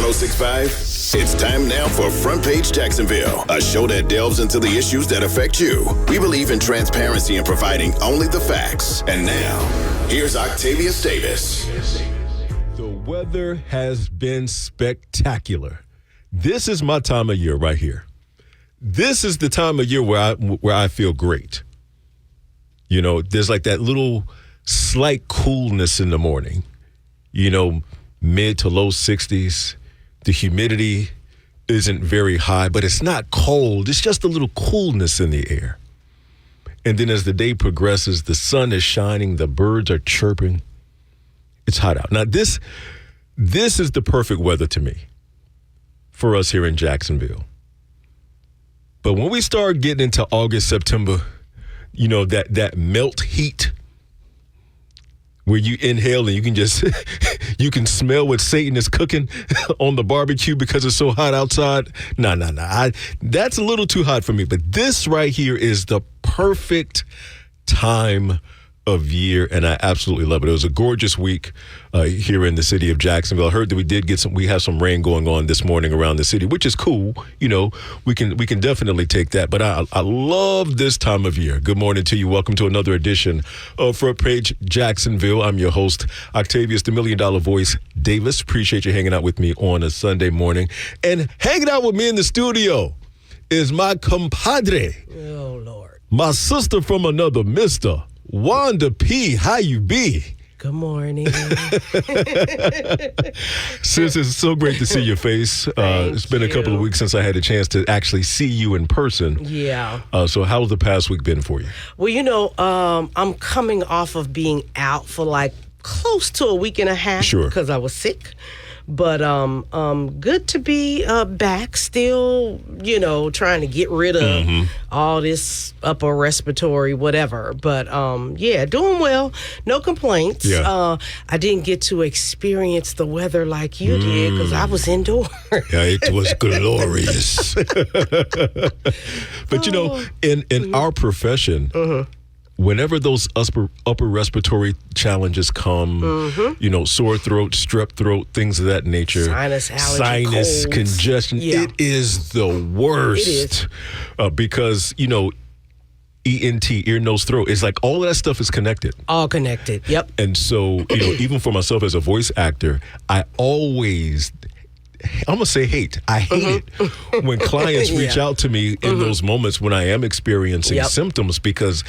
106.5? It's time now for Front Page Jacksonville, a show that delves into the issues that affect you. We believe in transparency and providing only the facts. And now, here's Octavius Davis. The weather has been spectacular. This is my time of year right here. This is the time of year where I feel great. You know, there's like that little slight coolness in the morning. You know, mid to low 60s. The humidity isn't very high, but it's not cold. It's just a little coolness in the air. And then as the day progresses, the sun is shining, the birds are chirping. It's hot out. Now, this is the perfect weather to me for us here in Jacksonville. But when we start getting into August, September, you know, that melt heat where you inhale and you can just, you can smell what Satan is cooking on the barbecue because it's so hot outside. No. That's a little too hot for me. But this right here is the perfect time of year, and I absolutely love it. It was a gorgeous week here in the city of Jacksonville. I heard that we have some rain going on this morning around the city, which is cool. You know, we can definitely take that. But I love this time of year. Good morning to you. Welcome to another edition of Front Page Jacksonville. I'm your host, Octavius, the $1 Million Voice Davis. Appreciate you hanging out with me on a Sunday morning. And hanging out with me in the studio is my compadre. Oh, Lord. My sister from another mister. Wanda P., how you be? Good morning. Sis, it's so great to see your face. It's been a couple of weeks since I had a chance to actually see you in person. Yeah. So how's the past week been for you? Well, you know, I'm coming off of being out for like close to a week and a half. Sure. Because I was sick. But good to be back, still, you know, trying to get rid of all this upper respiratory whatever. But, yeah, doing well. No complaints. Yeah. I didn't get to experience the weather like you did because I was indoors. Yeah, it was glorious. But, you know, in our profession, whenever those upper respiratory challenges come, you know, sore throat, strep throat, things of that nature, sinus allergy, sinus colds. congestion, it is the worst. It is. Because, you know, ENT, ear, nose, throat, it's like all of that stuff is connected. All connected, yep. And so, you know, even for myself as a voice actor, I always, I'm going to say hate. I hate it when clients reach out to me in those moments when I am experiencing symptoms because,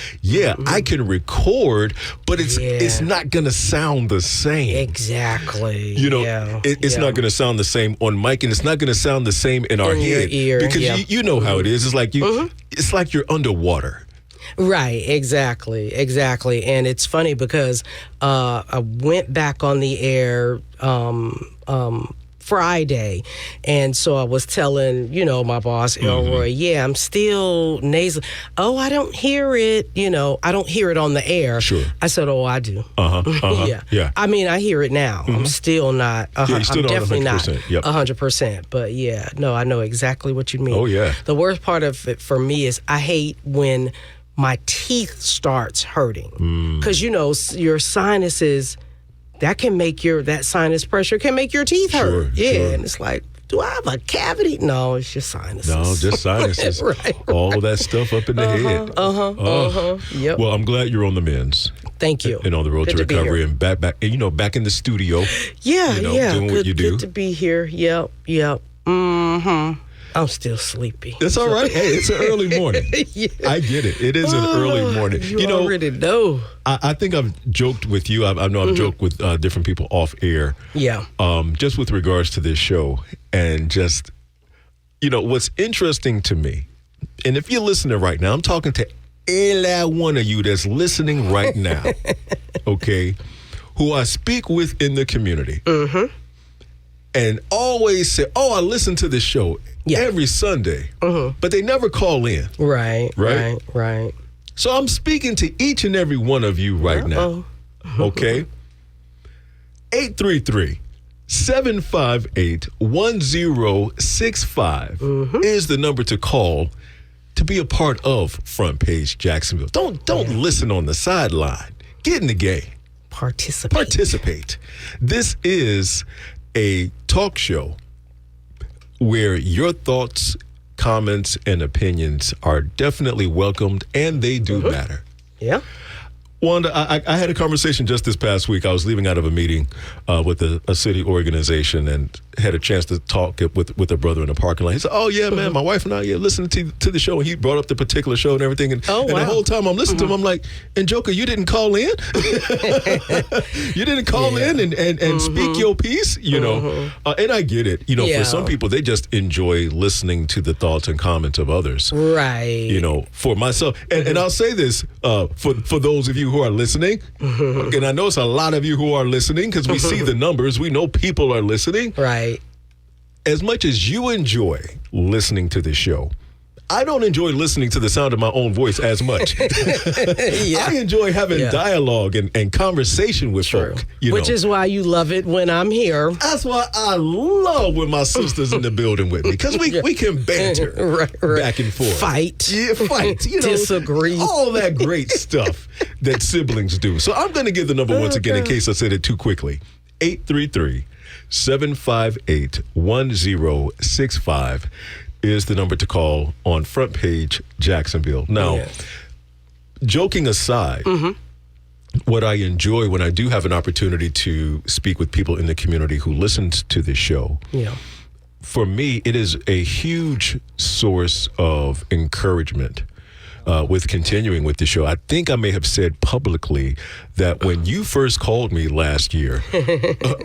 I can record, but it's not going to sound the same. Exactly. You know, it's not going to sound the same on mic, and it's not going to sound the same in our head. Your ear, because you know how it is. It's like it's like you're underwater. Right, exactly. And it's funny because I went back on the air Friday, and so I was telling, you know, my boss, Elroy, I'm still nasal. Oh, I don't hear it, you know, I don't hear it on the air. Sure. I said, oh, I do. Yeah. I mean, I hear it now. I'm still not, you're still I'm definitely 100%. not 100%, but no, I know exactly what you mean. Oh, yeah. The worst part of it for me is I hate when my teeth starts hurting because, you know, your sinuses, that can make that sinus pressure can make your teeth hurt. Sure. And it's like, do I have a cavity? No, it's just sinuses. No, just sinuses. Right. All of that stuff up in the head. Yep. Well, I'm glad you're on the mends. Thank you. And on the road to recovery and back, and, you know, back in the studio. Doing what you do. Good to be here. Yep. I'm still sleepy. It's all right. Hey, it's an early morning. I get it. It is an early morning. You know, already know. I think I've joked with you. I know I've joked with different people off air. Yeah. Just with regards to this show and just, you know, what's interesting to me, and if you're listening right now, I'm talking to every one of you that's listening right now, okay, who I speak with in the community. And always say, oh, I listen to this show every Sunday, but they never call in. Right. So I'm speaking to each and every one of you right now, okay? 833-758-1065 is the number to call to be a part of Front Page Jacksonville. Don't listen on the sideline. Get in the game. Participate. This is a talk show where your thoughts, comments, and opinions are definitely welcomed, and they do matter. Yeah. Wanda, I had a conversation just this past week. I was leaving out of a meeting with a city organization and had a chance to talk with a brother in the parking lot. He said, "Oh, yeah, man, my wife and I listening to the show." And he brought up the particular show and everything. And the whole time I'm listening to him, I'm like, "And Joker, you didn't call in? You didn't call in and speak your piece?" You know? And I get it. You know, for some people, they just enjoy listening to the thoughts and comments of others. Right. You know, for myself. And I'll say this for those of you who are listening, and I know it's a lot of you who are listening because we see the numbers. We know people are listening. Right. As much as you enjoy listening to this show, I don't enjoy listening to the sound of my own voice as much. I enjoy having dialogue and conversation with folk. Which is why you love it when I'm here. That's why I love when my sister's in the building with me, because we can banter back and forth. Fight. Yeah, fight. You know, disagree. All that great stuff that siblings do. So I'm going to give the number once again in case I said it too quickly. 833-758-1065 is the number to call on Front Page Jacksonville. Now, joking aside, what I enjoy when I do have an opportunity to speak with people in the community who listens to this show, for me, it is a huge source of encouragement with continuing with the show. I think I may have said publicly that when you first called me last year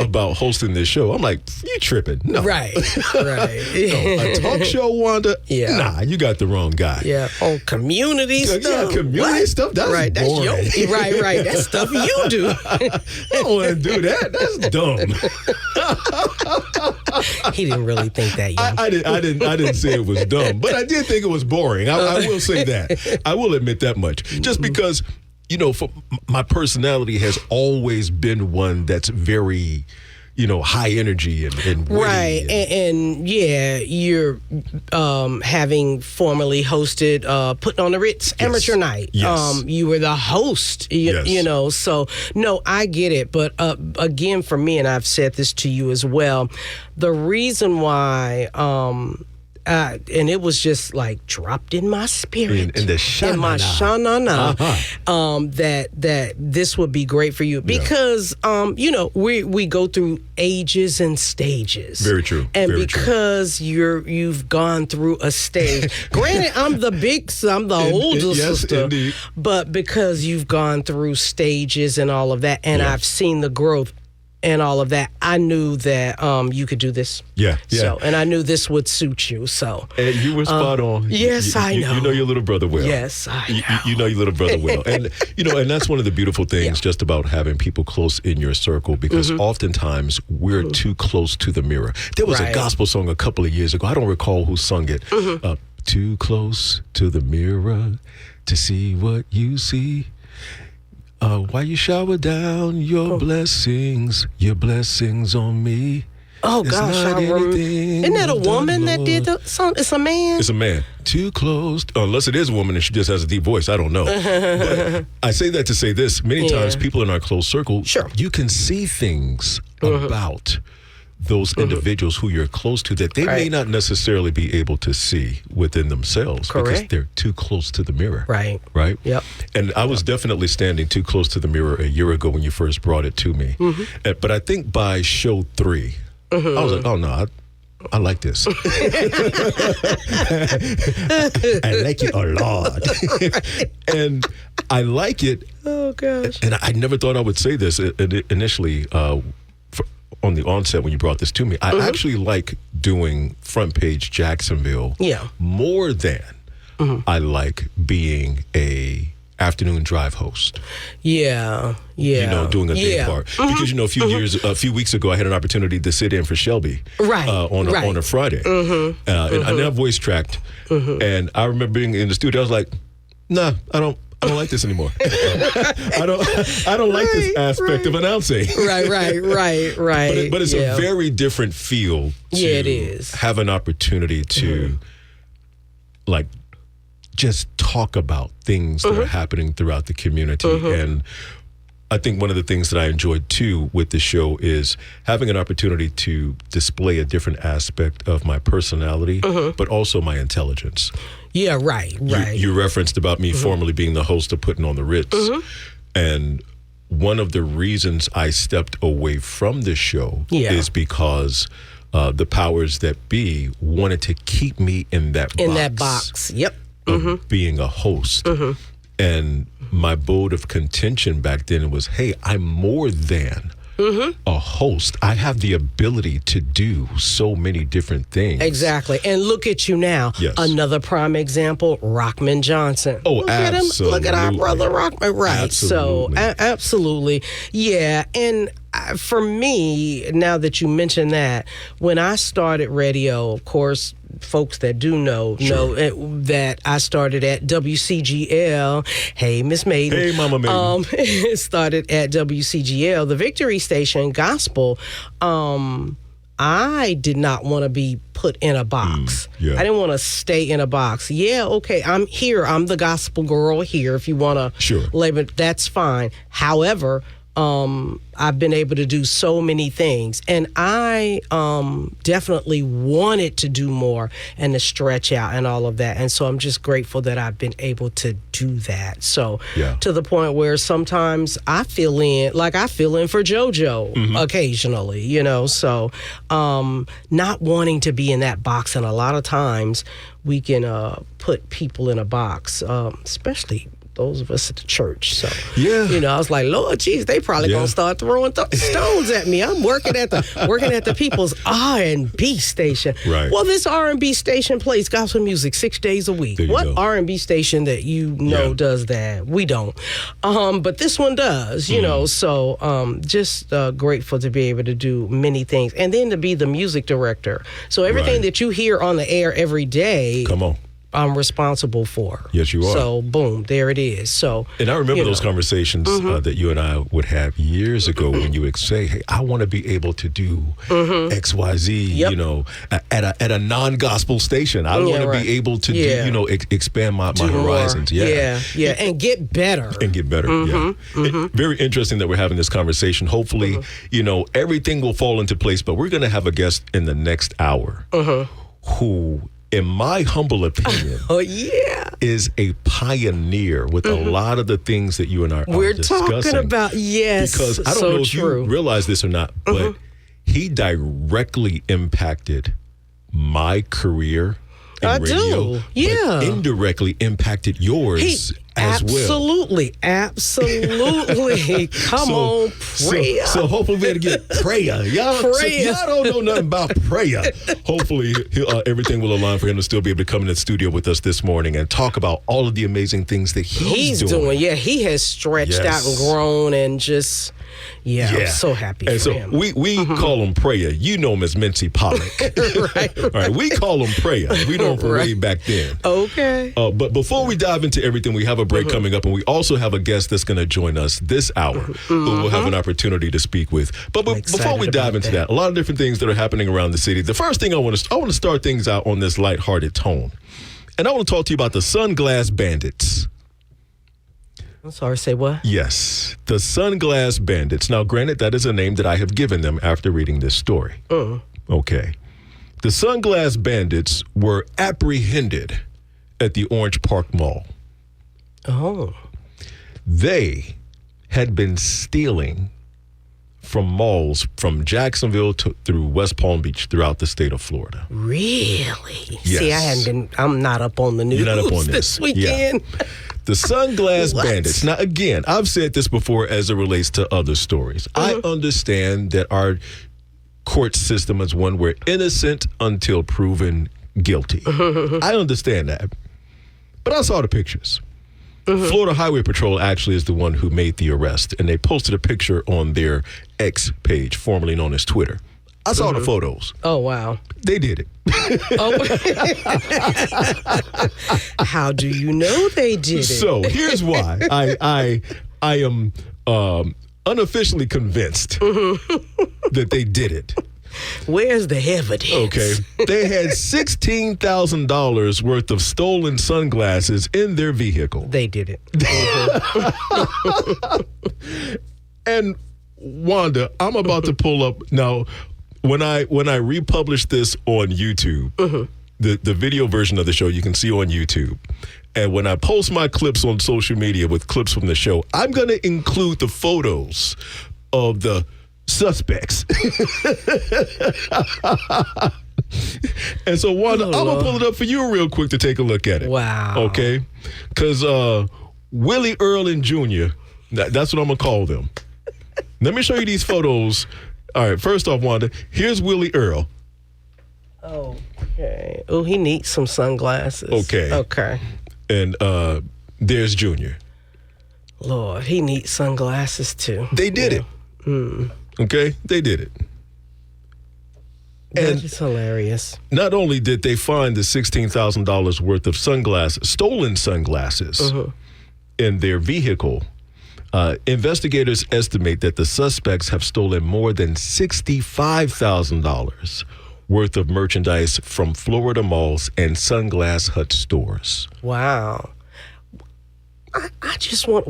about hosting this show, I'm like, you tripping. No. Right. No, a talk show, Wanda? Yeah. Nah, you got the wrong guy. Yeah. Oh, community stuff. Yeah, community stuff? That's boring. That's your, right. That's stuff you do. I don't want to do that. That's dumb. He didn't really think that, young. I didn't say it was dumb, but I did think it was boring. I will say that. I will admit that much. Just because, you know, for my personality has always been one that's very, you know, high energy and witty. Right. And you're having formerly hosted Putting on the Ritz Amateur Night. Yes. You were the host, you know, so no, I get it. But again, for me, and I've said this to you as well, the reason why and it was just like dropped in my spirit, in my shanana, that this would be great for you because you know, we go through ages and stages. Very true. And very because true. you've gone through a stage. Granted, I'm the older sister, indeed. But because you've gone through stages and all of that, and I've seen the growth and all of that, I knew that you could do this. Yeah. So, and I knew this would suit you. So, and you were spot on. Yes, I know. You know your little brother well. Yes, I know. You know your little brother well, and you know, and that's one of the beautiful things just about having people close in your circle, because oftentimes we're too close to the mirror. There was a gospel song a couple of years ago. I don't recall who sung it. Too close to the mirror to see what you see. Why you shower down your blessings on me? Oh, gosh, I remember. Isn't that a woman that did the song? It's a man? It's a man. Too close. Unless it is a woman and she just has a deep voice. I don't know. But I say that to say this. Many times people in our close circle, you can see things about those individuals who you're close to that they may not necessarily be able to see within themselves because they're too close to the mirror. Right. Yep. And I was definitely standing too close to the mirror a year ago when you first brought it to me. But I think by show 3, I was like, oh, no, I like this. I like it a lot. And I like it. Oh, gosh. And I never thought I would say this initially on the onset when you brought this to me. I actually like doing Front Page Jacksonville more than I like being a afternoon drive host. You know, doing a day part. Because, you know, a few weeks ago, I had an opportunity to sit in for Shelby on a Friday. And I voice tracked. And I remember being in the studio, I was like, nah, I don't like this anymore. I don't like this aspect of announcing. Right. But it's a very different feel to it is. Have an opportunity to like just talk about things that are happening throughout the community. And I think one of the things that I enjoyed too with the show is having an opportunity to display a different aspect of my personality, but also my intelligence. Yeah, right. You referenced about me formerly being the host of Putting on the Ritz. And one of the reasons I stepped away from the show is because the powers that be wanted to keep me in that box. Yep. Of being a host. And my bold of contention back then was, hey, I'm more than a host. I have the ability to do so many different things. Exactly. And look at you now. Yes. Another prime example, Rockman Johnson. Oh, look absolutely. At him. Look at our brother Rockman. Right. Absolutely. So, absolutely. Yeah. And for me, now that you mention that, when I started radio, of course, folks that do know that I started at WCGL. Hey, Miss Maiden. Hey, Mama Maiden. Started at WCGL, the Victory Station Gospel. I did not want to be put in a box. I didn't want to stay in a box. Yeah, okay, I'm here. I'm the gospel girl here. If you want to label it, that's fine. However, I've been able to do so many things, and I definitely wanted to do more and to stretch out and all of that. And so I'm just grateful that I've been able to do that. So to the point where sometimes I fill in for JoJo occasionally, you know. So not wanting to be in that box, and a lot of times we can put people in a box, especially those of us at the church. So, you know, I was like, Lord, geez, they probably gonna start throwing stones at me. I'm working at the people's R&B station. Right. Well, this R&B station plays gospel music 6 days a week. What R&B station that you know does that? We don't. But this one does, you know. So just grateful to be able to do many things, and then to be the music director. So everything that you hear on the air every day. Come on. I'm responsible for. Yes, you are. So, boom, there it is. So, and I remember those conversations that you and I would have years ago when you would say, "Hey, I want to be able to do X, Y, Z." You know, at a non-gospel station, I want to be able to do, you know, expand my horizons. Yeah, and get better. Very interesting that we're having this conversation. Hopefully, you know, everything will fall into place. But we're going to have a guest in the next hour who, in my humble opinion, is a pioneer with a lot of the things that you and I are discussing. We're talking about, because I don't know if you realize this or not, but he directly impacted my career in radio, but indirectly impacted yours as well. Absolutely. Come on, prayer. So hopefully we're going to get prayer. Y'all don't know nothing about prayer. Hopefully everything will align for him to still be able to come in the studio with us this morning and talk about all of the amazing things that he's doing. Yeah, he has stretched out and grown and just... I'm so happy for him. We call him Prayer. You know him as Mincy Pollock. Right. All right, we call him Prayer. We know him from way back then. Okay. But before we dive into everything, we have a break coming up, and we also have a guest that's going to join us this hour who we'll have an opportunity to speak with. But before we dive into that, a lot of different things that are happening around the city. The first thing I want to start things out on this lighthearted tone. And I want to talk to you about the Sunglass Bandits. I'm sorry, say what? Yes, the Sunglass Bandits. Now, granted, that is a name that I have given them after reading this story. Okay. The Sunglass Bandits were apprehended at the Orange Park Mall. Oh. They had been stealing from malls from Jacksonville through West Palm Beach throughout the state of Florida. Really? Yes. See, I'm not up on the news. You're not up on this weekend. Yeah. The Sunglass Bandits. Now, again, I've said this before as it relates to other stories. I understand that our court system is one where innocent until proven guilty. I understand that. But I saw the pictures. Florida Highway Patrol actually is the one who made the arrest, and they posted a picture on their X page, formerly known as Twitter. I saw the photos. Oh, wow. They did it. How do you know they did it? So here's why. I am unofficially convinced that they did it. Where's the evidence? Okay. They had $16,000 worth of stolen sunglasses in their vehicle. They did it. And Wanda, I'm about to pull up now. When I republish this on YouTube, the video version of the show you can see on YouTube. And when I post my clips on social media with clips from the show, I'm going to include the photos of the suspects. And so, Wanda, I'm going to pull it up for you real quick to take a look at it. Wow. Okay? Because Willie, Earl, and Junior, that's what I'm going to call them. Let me show you these photos. All right, first off, Wanda, here's Willie Earl. Okay. Oh, he needs some sunglasses. Okay. And there's Junior. Lord, he needs sunglasses too. They did it. Okay? They did it. That is hilarious. Not only did they find the $16,000 worth of stolen sunglasses in their vehicle, investigators estimate that the suspects have stolen more than $65,000 worth of merchandise from Florida malls and Sunglass Hut stores. Wow. I just want,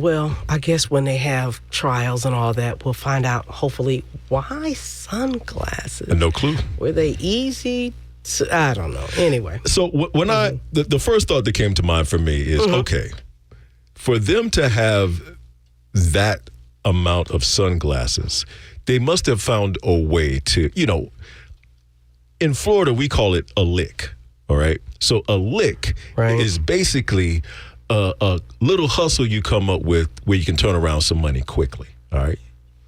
I guess when they have trials and all that, we'll find out, hopefully, why sunglasses? No clue. Were they easy? I don't know. Anyway. So when the first thought that came to mind for me is, okay, for them to have that amount of sunglasses, they must have found a way to, in Florida, we call it a lick, all right? So a lick is basically a little hustle you come up with where you can turn around some money quickly, all right?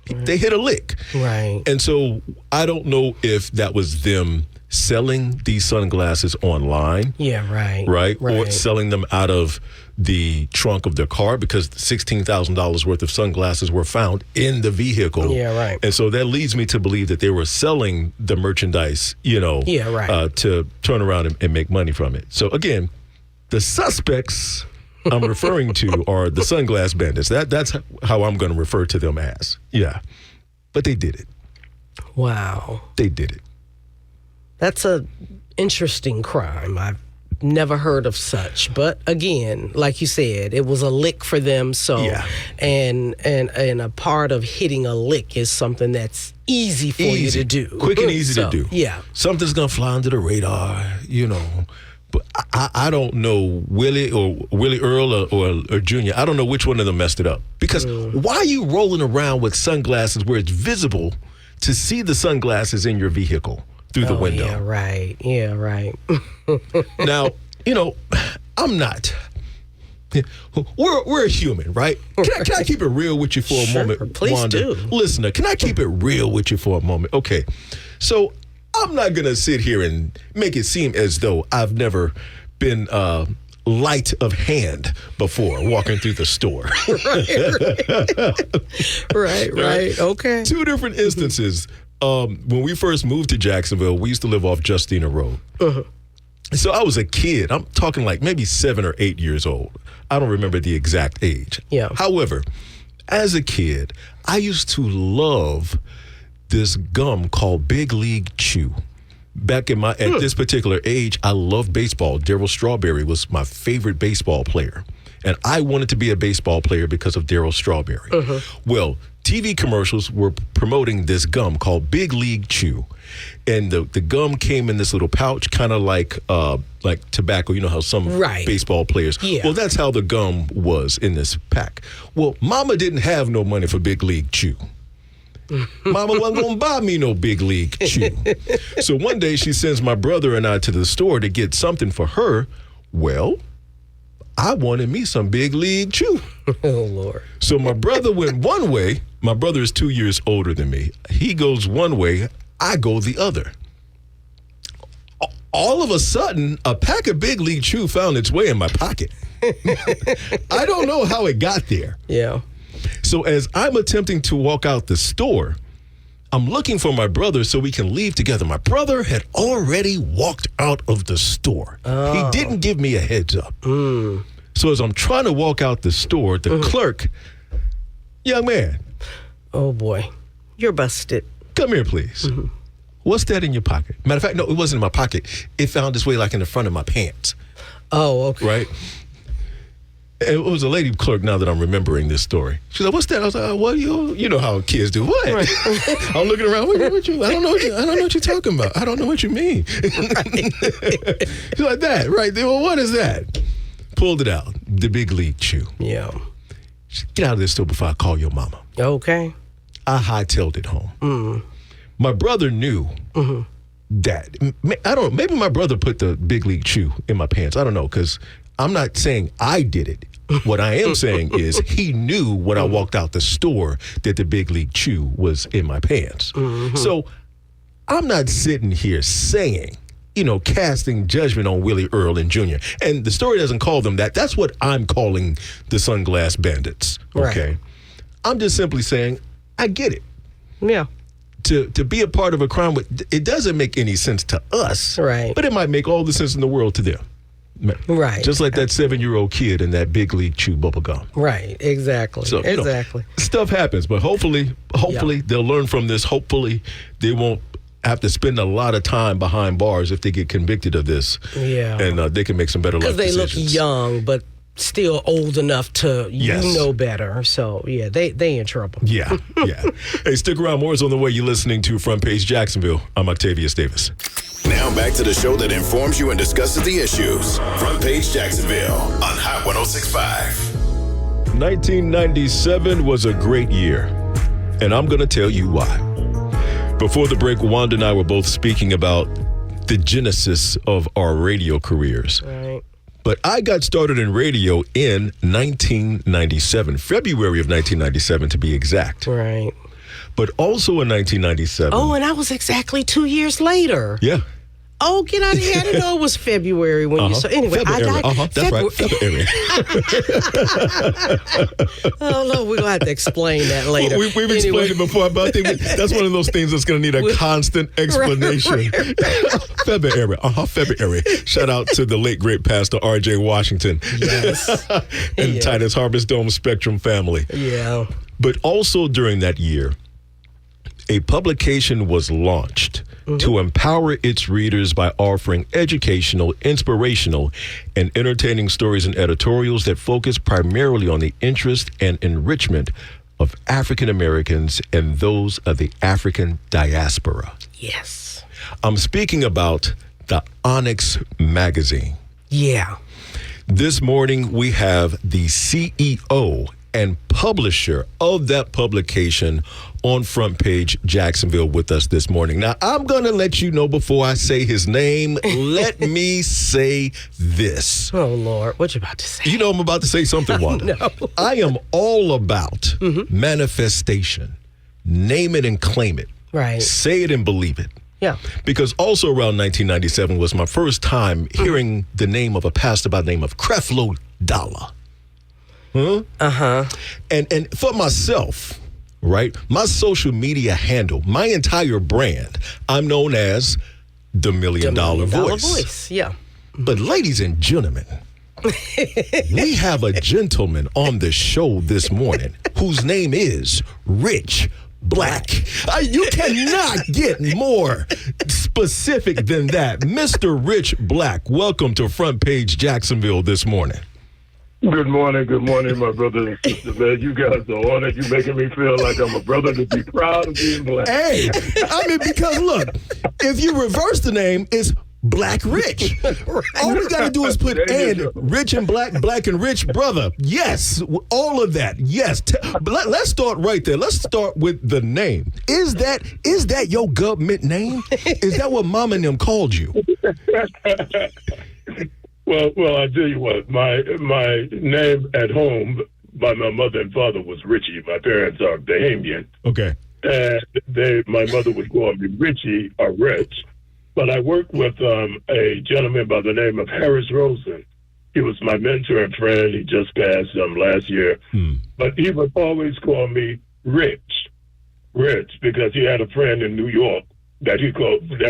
They hit a lick. Right. And so I don't know if that was them selling these sunglasses online. Yeah, right. Right? Or selling them out of the trunk of their car because $16,000 worth of sunglasses were found in the vehicle. Yeah, right. And so that leads me to believe that they were selling the merchandise, to turn around and make money from it. So again, the suspects I'm referring to are the Sunglass Bandits. That's how I'm going to refer to them as. Yeah. But they did it. Wow. They did it. That's a interesting crime. I've never heard of such. But again, like you said, it was a lick for them. So, and a part of hitting a lick is something that's easy for you to do. Quick and easy to do. Yeah. Something's going to fly under the radar, But I don't know Willie Earl or Junior. I don't know which one of them messed it up. Because why are you rolling around with sunglasses where it's visible to see the sunglasses in your vehicle through the window? Yeah, right. Yeah, right. Now, I'm not. We're human, right? Can I keep it real with you for a moment, please Wanda? do. Listener, can I keep it real with you for a moment? Okay, so I'm not going to sit here and make it seem as though I've never been light of hand before walking through the store. Right. Okay. Two different instances. When we first moved to Jacksonville, we used to live off Justina Road. So I was a kid. I'm talking like maybe 7 or 8 years old. I don't remember the exact age. Yeah. However, as a kid, I used to love this gum called Big League Chew. Back at this particular age, I loved baseball. Darryl Strawberry was my favorite baseball player. And I wanted to be a baseball player because of Darryl Strawberry. Well, TV commercials were promoting this gum called Big League Chew. And the gum came in this little pouch, kind of like tobacco. You know how some baseball players. Yeah. Well, that's how the gum was in this pack. Well, Mama didn't have no money for Big League Chew. Mama wasn't going to buy me no Big League Chew. So one day she sends my brother and I to the store to get something for her. Well, I wanted me some Big League Chew. Oh, Lord. So my brother went one way. My brother is 2 years older than me. He goes one way. I go the other. All of a sudden, a pack of Big League Chew found its way in my pocket. I don't know how it got there. Yeah. So as I'm attempting to walk out the store, I'm looking for my brother so we can leave together. My brother had already walked out of the store. He didn't give me a heads up. So as I'm trying to walk out the store, the clerk, young man. Oh, boy. You're busted. Come here, please. What's that in your pocket? Matter of fact, no, it wasn't in my pocket. It found its way like in the front of my pants. Oh, okay. Right? it was a lady clerk now that I'm remembering this story. She's like, what's that? I was like, what you know how kids do. What? Right. I'm looking around, what you, I don't know what you're talking about. I don't know what you mean. She's like that, right? Well, what is that? Pulled it out. The big league chew. Yeah. Get out of this store before I call your mama. Okay. I hightailed it home. My brother knew that. I don't know. Maybe my brother put the big league chew in my pants. I don't know, because I'm not saying I did it. What I am saying is he knew when I walked out the store that the big league chew was in my pants. So I'm not sitting here saying, casting judgment on Willie Earl and Jr. And the story doesn't call them that. That's what I'm calling the Sunglass Bandits. Okay. Right. I'm just simply saying, I get it. Yeah. To be a part of a crime, it doesn't make any sense to us. Right. But it might make all the sense in the world to them. Right. Just like that 7-year-old kid in that big league chew bubble gum. Right. Exactly. So, exactly. Stuff happens, but hopefully they'll learn from this. Hopefully they won't have to spend a lot of time behind bars if they get convicted of this. Yeah. And they can make some better life decisions. Because they look young, but still old enough to know better. So, yeah, they in trouble. Yeah. Hey, stick around. More is on the way. You're listening to Front Page Jacksonville. I'm Octavius Davis. Now back to the show that informs you and discusses the issues. Front Page Jacksonville on Hot 106.5. 1997 was a great year, and I'm going to tell you why. Before the break, Wanda and I were both speaking about the genesis of our radio careers. Right. But I got started in radio in 1997, February of 1997 to be exact. Right. But also in 1997. Oh, and I was exactly 2 years later. Yeah. Oh, get out of here. I didn't know it was February when you saw. Anyway, February. That's right. February. Oh, no, we're going to have to explain that later. We've explained it before, but I think that's one of those things that's going to need a constant explanation. February. February. Shout out to the late, great pastor R.J. Washington. Yes. And Titus Harvest Dome Spectrum family. Yeah. But also during that year, a publication was launched to empower its readers by offering educational, inspirational, and entertaining stories and editorials that focus primarily on the interest and enrichment of African Americans and those of the African diaspora. Yes. I'm speaking about the ONYX Magazine. Yeah. This morning, we have the CEO and publisher of that publication on Front Page Jacksonville with us this morning. Now, I'm going to let you know before I say his name. Let me say this. Oh, Lord. What you about to say? You know I'm about to say something, Wanda. No. I am all about manifestation. Name it and claim it. Right. Say it and believe it. Yeah. Because also around 1997 was my first time hearing the name of a pastor by the name of Creflo Dollar. And for myself, right, my social media handle, my entire brand, I'm known as the $1 Million Voice. Yeah. But ladies and gentlemen, we have a gentleman on the show this morning whose name is Rich Black. You cannot get more specific than that. Mr. Rich Black, welcome to Front Page Jacksonville this morning. Good morning, my brothers and sisters, man. You guys are on it. You're making me feel like I'm a brother to be proud of being black. Hey, I mean, because look, if you reverse the name, it's Black Rich. All we got to do is put and Rich and Black, Black and Rich, brother. Yes, all of that. Yes. Let's start right there. Let's start with the name. Is that your government name? Is that what Mama and them called you? Well, I tell you what, my name at home by my mother and father was Richie. My parents are Bahamian. Okay. And my mother would call me Richie or Rich. But I worked with a gentleman by the name of Harris Rosen. He was my mentor and friend. He just passed last year. But he would always call me Rich, because he had a friend in New York that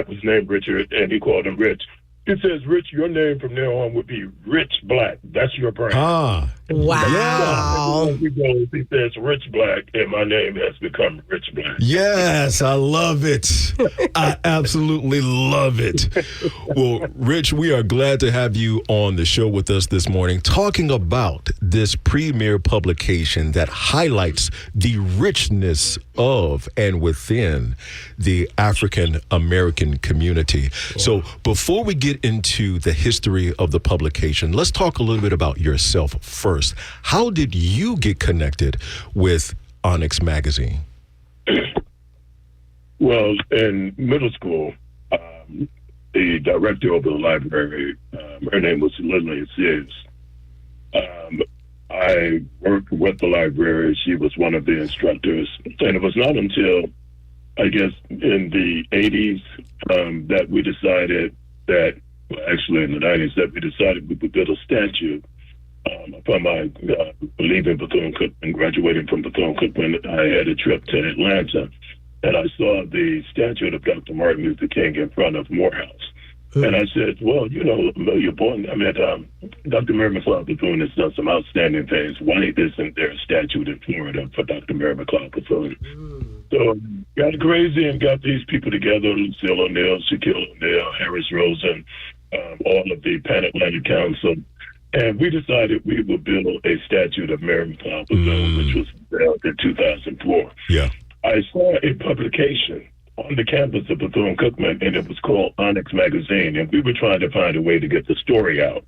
was named Richard, and he called him Rich. He says, Rich, your name from now on would be Rich Black. That's your brand. Wow. He goes, he says Rich Black, and my name has become Rich Black. Yes, I love it. I absolutely love it. Well, Rich, we are glad to have you on the show with us this morning, talking about this premier publication that highlights the richness of and within the African American community. So before we get into the history of the publication, let's talk a little bit about yourself first. How did you get connected with ONYX Magazine? Well, in middle school, the director of the library, her name was Lillian Sears. I worked with the library. She was one of the instructors. And it was not until, I guess, in the 80s that we decided that, well, actually in the 90s, that we decided we would build a statue. Upon my leaving Bethune-Cookman, graduating from Bethune-Cookman, I had a trip to Atlanta, and I saw the statue of Dr. Martin Luther King in front of Morehouse. And I said, well, you know, you're born, Dr. Mary McLeod Bethune has done some outstanding things. Why isn't there a statue in Florida for Dr. Mary McLeod Bethune? So got crazy and got these people together, Lucille O'Neill, Shaquille O'Neal, Harris Rosen, all of the Pan-Atlantic Council. And we decided we would build a statue of Mary McLeod Bethune, which was built in 2004. Yeah. I saw a publication on the campus of Bethune-Cookman, and it was called ONYX Magazine, and we were trying to find a way to get the story out.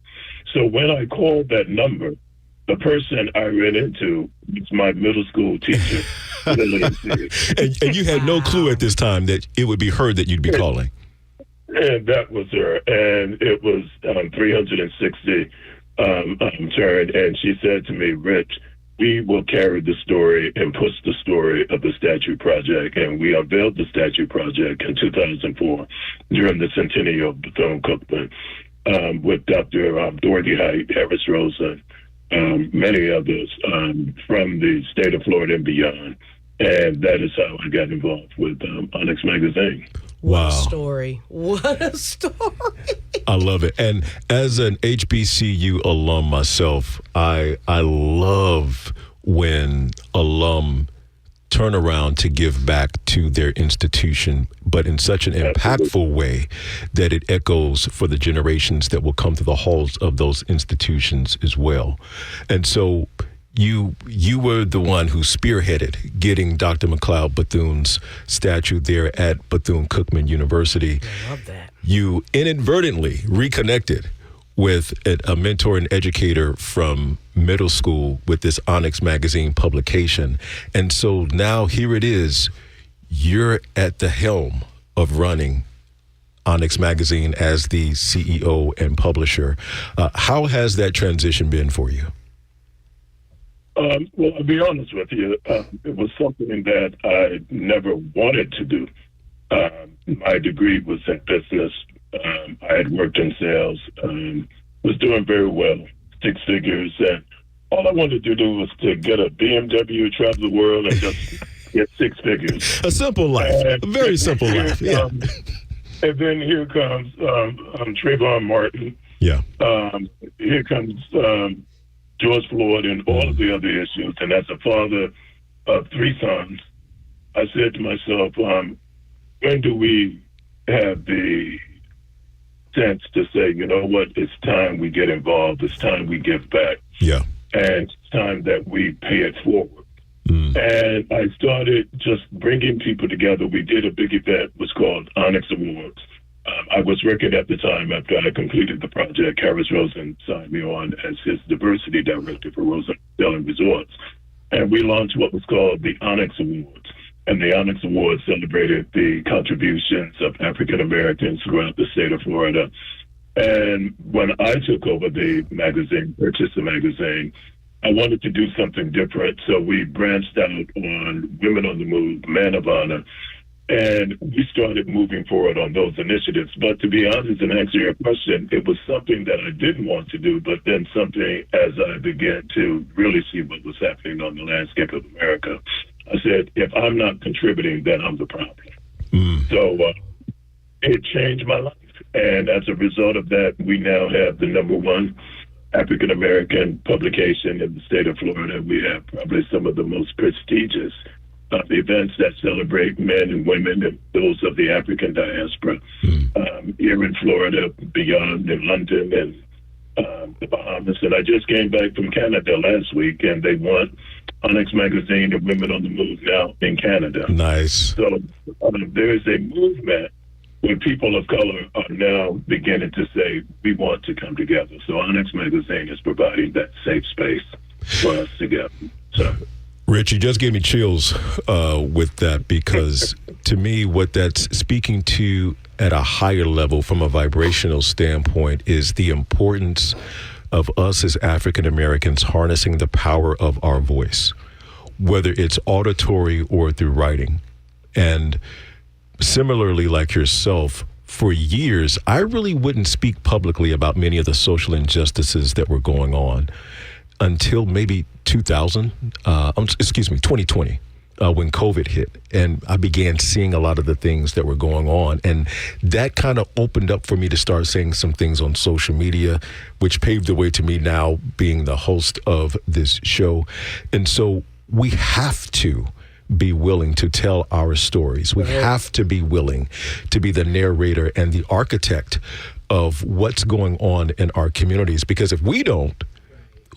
So when I called that number, the person I ran into was my middle school teacher. and you had no clue at this time that it would be her that you'd be calling. And that was her, and it was 360 turn, and she said to me, Rich, we will carry the story and push the story of the statue project. And we unveiled the statue project in 2004 during the centennial of Bethune-Cookman with Dr. Dorothy Height, Harris Rosen, many others from the state of Florida and beyond. And that is how I got involved with ONYX Magazine. Wow. What a story. What a story. I love it. And as an HBCU alum myself, I love when alum turn around to give back to their institution, but in such an impactful way that it echoes for the generations that will come through the halls of those institutions as well. And so you were the one who spearheaded getting Dr. McLeod Bethune's statue there at Bethune-Cookman University. I love that. You inadvertently reconnected with a mentor and educator from middle school with this ONYX Magazine publication. And so now here it is. You're at the helm of running ONYX Magazine as the CEO and publisher. How has that transition been for you? Well, I'll be honest with you. It was something that I never wanted to do. My degree was in business. I had worked in sales, was doing very well, 6 figures. And all I wanted to do was to get a BMW, travel the world, and just get 6 figures. A simple life, a very simple life. Yeah. And then here comes Trayvon Martin. Yeah. Here comes George Floyd and all of the other issues. And as a father of 3 sons, I said to myself, when do we have the sense to say, you know what, it's time we get involved, it's time we give back. Yeah. And it's time that we pay it forward. And I started just bringing people together. We did a big event, it was called ONYX Awards. I was working at the time after I completed the project. Harris Rosen signed me on as his diversity director for Rosen Hotel and Resorts. And we launched what was called the ONYX Awards. And the ONYX Awards celebrated the contributions of African Americans throughout the state of Florida. And when I took over the magazine, purchased the magazine, I wanted to do something different. So we branched out on Women on the Move, Man of Honor, and we started moving forward on those initiatives. But to be honest and answer your question, it was something that I didn't want to do, but then something as I began to really see what was happening on the landscape of America, I said, if I'm not contributing, then I'm the problem. So it changed my life. And as a result of that, we now have the #1 African-American publication in the state of Florida. We have probably some of the most prestigious events that celebrate men and women and those of the African diaspora here in Florida, beyond in London and the Bahamas. And I just came back from Canada last week, and they won ONYX Magazine and Women on the Move now in Canada. Nice. So there's a movement where people of color are now beginning to say, we want to come together. So ONYX Magazine is providing that safe space for us together. So, Rich, you just gave me chills with that, because to me, what that's speaking to at a higher level from a vibrational standpoint is the importance of us as African Americans harnessing the power of our voice, whether it's auditory or through writing. And similarly, like yourself, for years, I really wouldn't speak publicly about many of the social injustices that were going on until maybe 2020, when COVID hit. And I began seeing a lot of the things that were going on. And that kind of opened up for me to start saying some things on social media, which paved the way to me now being the host of this show. And so we have to be willing to tell our stories. We have to be willing to be the narrator and the architect of what's going on in our communities, because if we don't,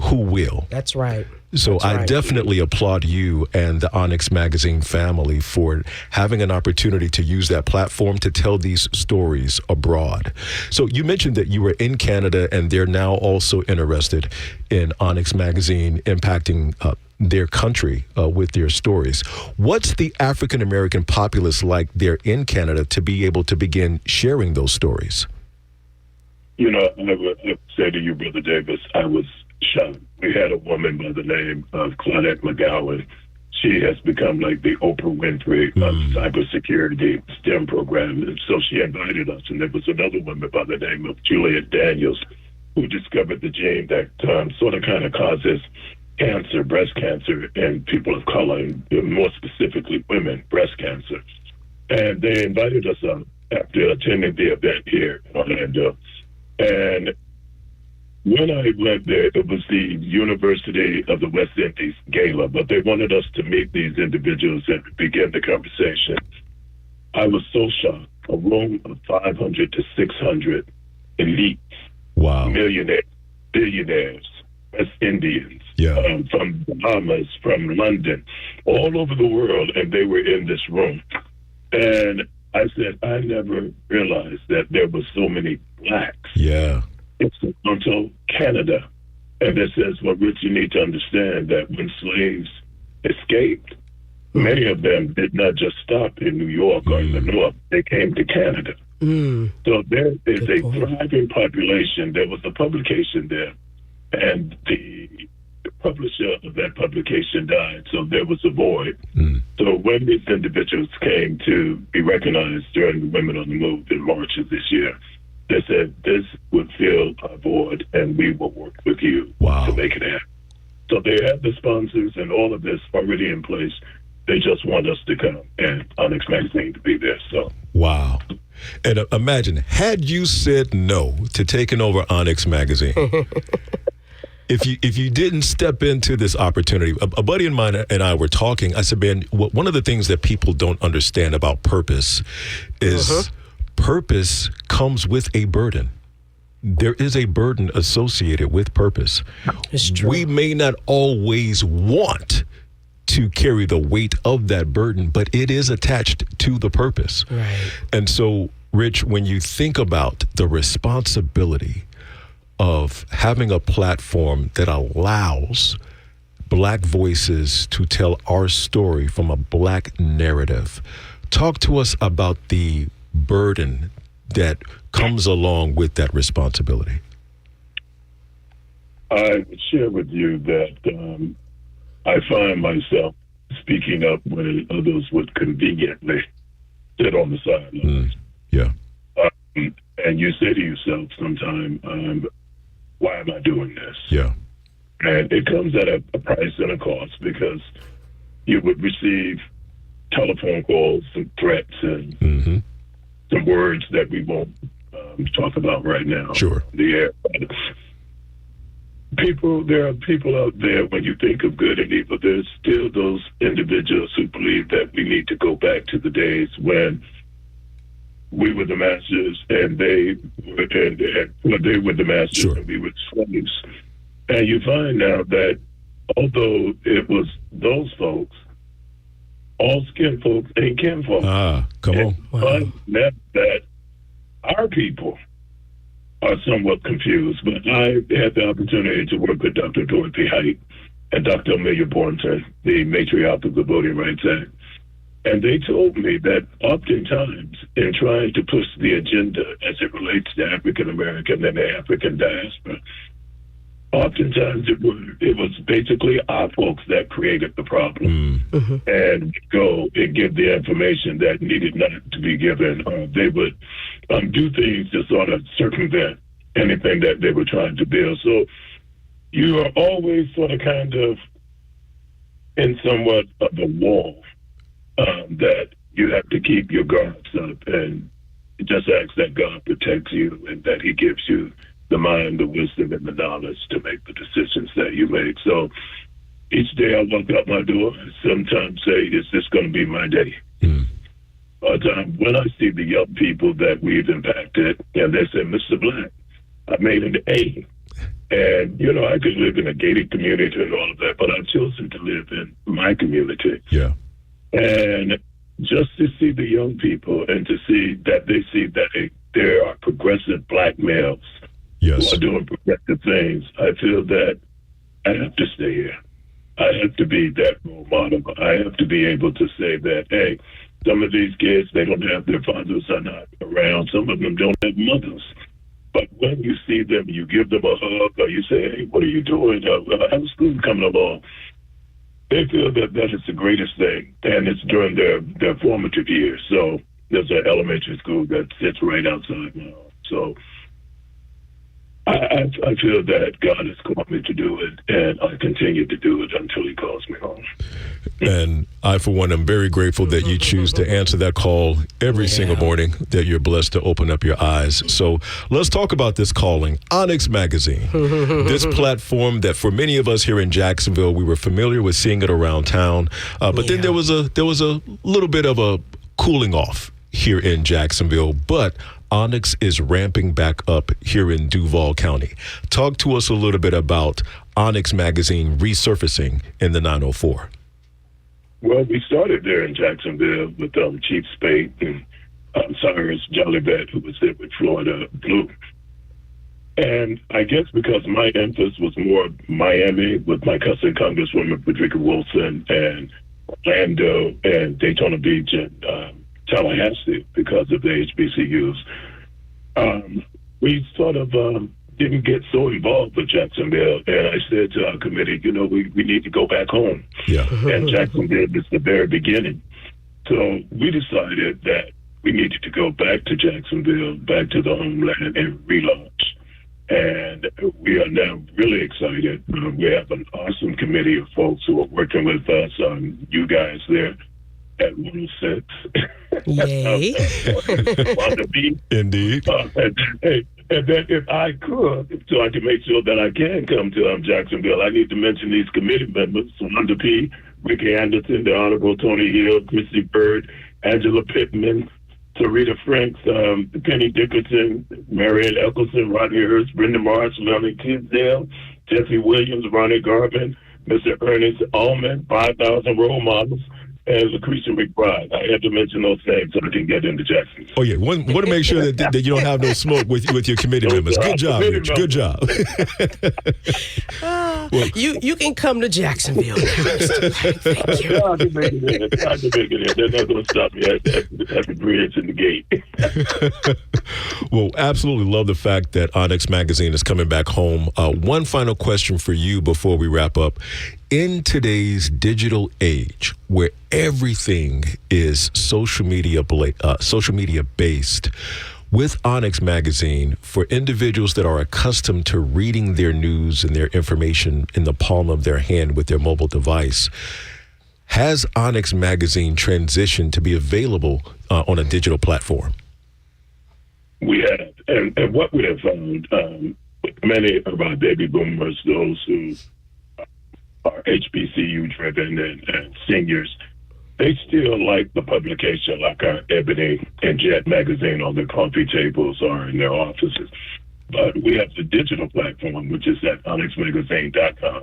who will? That's right. So That's I right. definitely applaud you and the ONYX Magazine family for having an opportunity to use that platform to tell these stories abroad. So you mentioned that you were in Canada, and they're now also interested in ONYX Magazine impacting their country with their stories. What's the African American populace like there in Canada to be able to begin sharing those stories? You know, I would say to you, Brother Davis, I was shocked. We had a woman by the name of Claudette McGowan. She has become like the Oprah Winfrey of cybersecurity STEM program. And so she invited us. And there was another woman by the name of Juliet Daniels, who discovered the gene that sort of kind of causes cancer, breast cancer, in people of color, and more specifically women, breast cancer. And they invited us up after attending the event here in Orlando. And when I went there, it was the University of the West Indies gala, but they wanted us to meet these individuals and begin the conversation. I was so shocked. A room of 500 to 600 elites, millionaires, billionaires, West Indians, from Bahamas, from London, all over the world, and they were in this room. And I said, I never realized that there were so many blacks. Yeah. It's until Canada. And it says, well, Rich, you need to understand that when slaves escaped, many of them did not just stop in New York or in the North. They came to Canada. So there is a thriving population. There was a publication there, and the publisher of that publication died, so there was a void. So when these individuals came to be recognized during the Women on the Move in March of this year, they said, this would fill a void, and we will work with you to make it happen. So they have the sponsors and all of this already in place. They just want us to come and ONYX Magazine to be there. So wow. And imagine, had you said no to taking over ONYX Magazine, if you didn't step into this opportunity, a buddy of mine and I were talking. I said, man, one of the things that people don't understand about purpose is purpose comes with a burden. There is a burden associated with purpose. It's true. We may not always want to carry the weight of that burden, but it is attached to the purpose. Right. And so, Rich, when you think about the responsibility of having a platform that allows Black voices to tell our story from a Black narrative, talk to us about the burden that comes along with that responsibility. I would share with you that I find myself speaking up when others would conveniently sit on the sidelines. And you say to yourself sometime, why am I doing this? Yeah. And it comes at a price and a cost, because you would receive telephone calls and threats and some words that we won't talk about right now. Sure. The air. there are people out there, when you think of good and evil, there's still those individuals who believe that we need to go back to the days when we were the masters and they were the masters, sure, and we were slaves. And you find now that although it was those folks, all skin folks ain't kin folks. Come on. Wow. That our people are somewhat confused, but I had the opportunity to work with Dr. Dorothy Height and Dr. Amelia Boynton, the matriarch of the Voting Rights Act. And they told me that oftentimes in trying to push the agenda as it relates to African American and the African diaspora, oftentimes it was basically our folks that created the problem, and go and give the information that needed not to be given. They would do things to sort of circumvent anything that they were trying to build. So you are always sort of kind of in somewhat of a wall that you have to keep your guards up and just ask that God protects you and that he gives you the mind, the wisdom, and the knowledge to make the decisions that you make. So each day I walk out my door, I sometimes say, is this going to be my day? But when I see the young people that we've impacted, and they say, Mr. Black, I made an A. And, you know, I could live in a gated community and all of that, but I've chosen to live in my community. Yeah. And just to see the young people and to see that they see that there are progressive Black males who are doing progressive things, I feel that I have to stay here. I have to be that role model. I have to be able to say that, hey, some of these kids, they don't have their fathers are not around. Some of them don't have mothers. But when you see them, you give them a hug or you say, hey, what are you doing? How's school coming along? They feel that that is the greatest thing, and it's during their formative years. So there's an elementary school that sits right outside my home. So I feel that God has called me to do it, and I continue to do it until he calls me home. And I, for one, am very grateful that you choose to answer that call every single morning, that you're blessed to open up your eyes. So let's talk about this calling, ONYX Magazine, this platform that for many of us here in Jacksonville, we were familiar with seeing it around town. But then there was a little bit of a cooling off here in Jacksonville, but ONYX is ramping back up here in Duval County. Talk to us a little bit about ONYX Magazine resurfacing in the 904. Well, we started there in Jacksonville with Chief Spade and Cyrus Jollybat, who was there with Florida Blue. And I guess because my emphasis was more Miami with my cousin Congresswoman Frederica Wilson and Orlando and Daytona Beach and Tallahassee because of the HBCUs. We sort of didn't get so involved with Jacksonville, and I said to our committee, you know, we need to go back home. Yeah. And Jacksonville is the very beginning. So we decided that we needed to go back to Jacksonville, back to the homeland, and relaunch. And we are now really excited. We have an awesome committee of folks who are working with us, you guys there at 106. Yay. Indeed. And then if I could, so I can make sure that I can come to Jacksonville, I need to mention these committee members, Wanda P., Ricky Anderson, the Honorable Tony Hill, Chrissy Bird, Angela Pittman, Sarita Franks, Penny Dickerson, Marian Eccleston, Rodney Hurst, Brenda Marsh, Melanie Tisdale, Jesse Williams, Ronnie Garvin, Mr. Ernest Allman, 5,000 role models, and Lucretia McBride. I had to mention those names so I can get into Jackson. Oh, yeah. Want to make sure that you don't have no smoke with your committee members. Good job, Rich. Good job. Well, you can come to Jacksonville. Thank you. I can make it in. They're not going to stop me at the bridge and the gate. Well, absolutely love the fact that ONYX Magazine is coming back home. One final question for you before we wrap up. In today's digital age, where everything is social media based, with ONYX Magazine, for individuals that are accustomed to reading their news and their information in the palm of their hand with their mobile device, has ONYX Magazine transitioned to be available on a digital platform? We have, and what we have found, many of our baby boomers, those who are HBCU driven and seniors, they still like the publication, like our Ebony and Jet magazine on their coffee tables or in their offices. But we have the digital platform, which is at ONYXMagazine.com.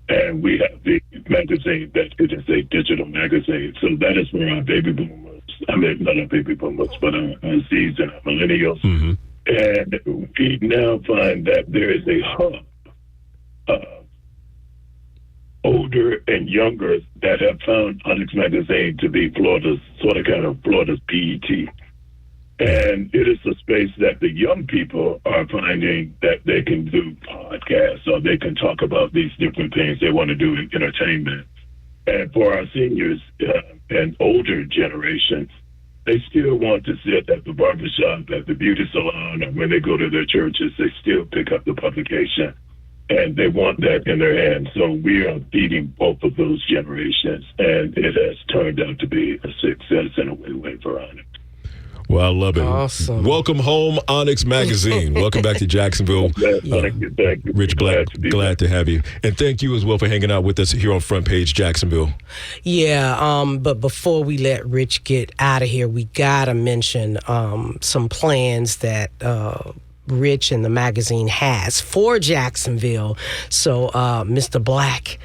And we have the magazine that it is a digital magazine. So that is where our baby boomers, I mean, not our baby boomers, but our Zs and our millennials. Mm-hmm. And we now find that there is a hub of older and younger that have found ONYX Magazine to be Florida's, Florida's BET. And it is a space that the young people are finding that they can do podcasts or they can talk about these different things they want to do in entertainment. And for our seniors and older generations, they still want to sit at the barbershop, at the beauty salon, or when they go to their churches, they still pick up the publication. And they want that in their hands. So we are feeding both of those generations. And it has turned out to be a success and a win-win for ONYX. Well, I love it. Awesome. Welcome home, ONYX Magazine. Welcome back to Jacksonville. Thank you. Rich Black, glad to have you. And thank you as well for hanging out with us here on Front Page Jacksonville. Yeah, but before we let Rich get out of here, we got to mention some plans that Rich and the magazine has for Jacksonville. So, Mr. Black,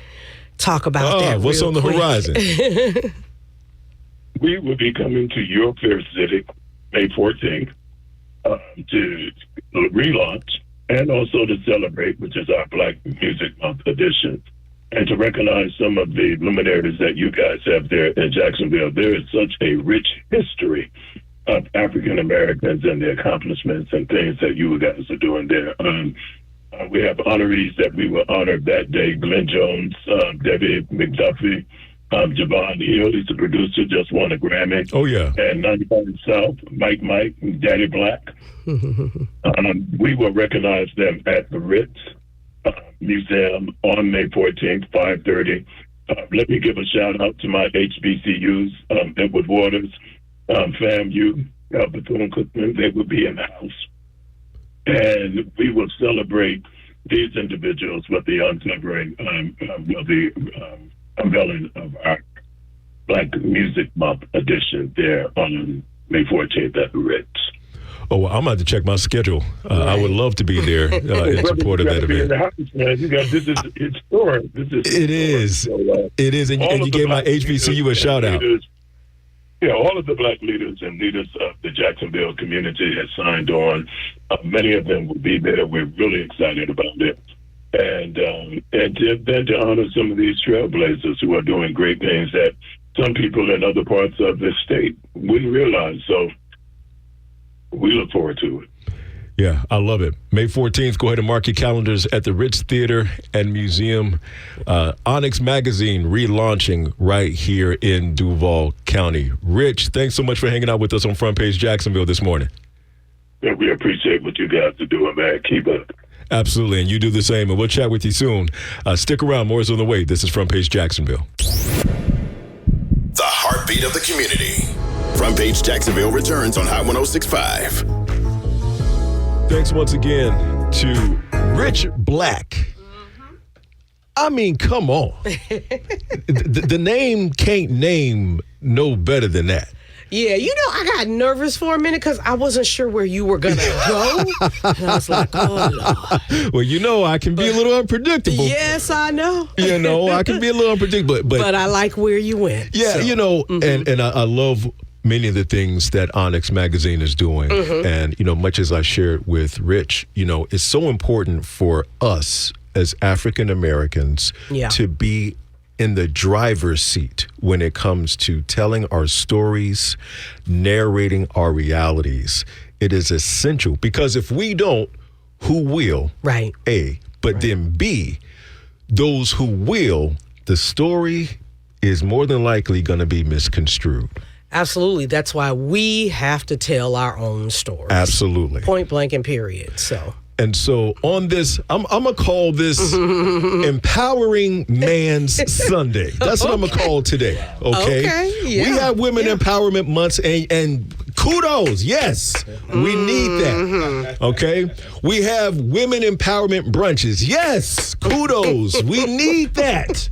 talk about that what's on the horizon? We will be coming to your fair city May 14th to relaunch and also to celebrate, which is our Black Music Month edition, and to recognize some of the luminaries that you guys have there in Jacksonville. There is such a rich history of African Americans and the accomplishments and things that you guys are doing there. We have honorees that we will honor that day: Glenn Jones, Debbie McDuffie, Javon Hill, he's the producer, just won a Grammy. Oh, yeah. And 95 South, Mike, Daddy Black. We will recognize them at the Ritz Museum on May 14th, 5:30. Let me give a shout out to my HBCUs, Edward Waters, FAMU, Bethune-Cookman. They will be in the house. And we will celebrate these individuals with the uncovering, unveiling of our Black Music Month edition there on May 14th at the Ritz. Oh, well, I'm about to check my schedule. I would love to be there in support of that event. It's historic. It is. It is. And you gave my HBCU a shout out. Yeah, all of the Black leaders and leaders of the Jacksonville community have signed on. Many of them will be there. We're really excited about it. And then to honor some of these trailblazers who are doing great things that some people in other parts of the state wouldn't realize. So we look forward to it. Yeah, I love it. May 14th, go ahead and mark your calendars at the Ritz Theater and Museum. ONYX Magazine relaunching right here in Duval County. Rich, thanks so much for hanging out with us on Front Page Jacksonville this morning. Yeah, we appreciate what you guys are doing, man. Keep up. Absolutely, and you do the same, and we'll chat with you soon. Stick around, more is on the way. This is Front Page Jacksonville. The heartbeat of the community. Front Page Jacksonville returns on Hot 106.5. Thanks once again to Rich Black. I mean, come on. the name can't name no better than that. Yeah, I got nervous for a minute because I wasn't sure where you were going to go. And I was like, oh, Lord. Well, I can be a little unpredictable. Yes, I know. I can be a little unpredictable. But I like where you went. Yeah, so. And I love many of the things that ONYX Magazine is doing. Mm-hmm. And, much as I shared with Rich, it's so important for us as African Americans to be in the driver's seat when it comes to telling our stories, narrating our realities. It is essential because if we don't, who will? Right. A. But then B, those who will, the story is more than likely going to be misconstrued. Absolutely. That's why we have to tell our own stories. Absolutely. Point blank and period. And so on this, I'm going to call this Empowering Man's Sunday. That's what I'm going to call today, okay? Yeah. We have Women Empowerment Months, and Kudos. Yes, we need that. Okay. We have women empowerment brunches. Yes, kudos. We need that.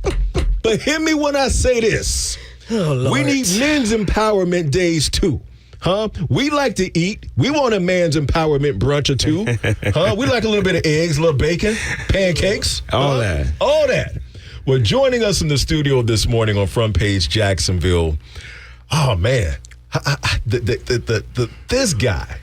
But hear me when I say this. Oh, Lord. We need men's empowerment days too. Huh? We like to eat. We want a man's empowerment brunch or two. Huh? We like a little bit of eggs, a little bacon, pancakes. All that. All that. Well, joining us in the studio this morning on Front Page Jacksonville. Oh, man. This guy.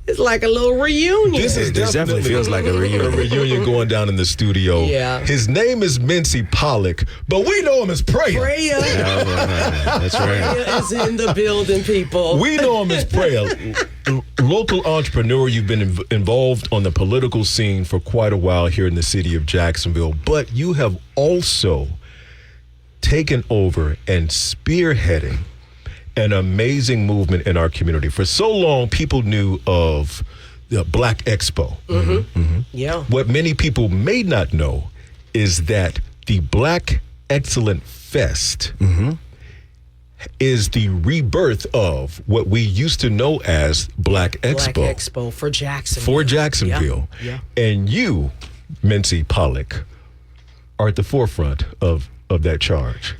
It's like a little reunion. This is definitely feels like a reunion. A reunion going down in the studio. Yeah. His name is Mincy Pollock, but we know him as Prayer. Prayer. That's right. Prayer is in the building, people. We know him as Prayer. Local entrepreneur, you've been involved on the political scene for quite a while here in the city of Jacksonville, but you have also taken over and spearheading an amazing movement in our community. For so long, people knew of the Black Expo. Yeah. What many people may not know is that the Black Excellent Fest is the rebirth of what we used to know as Black Expo. Black Expo for Jacksonville. For Jacksonville. Yeah. And you, Mincy Pollock, are at the forefront of that charge.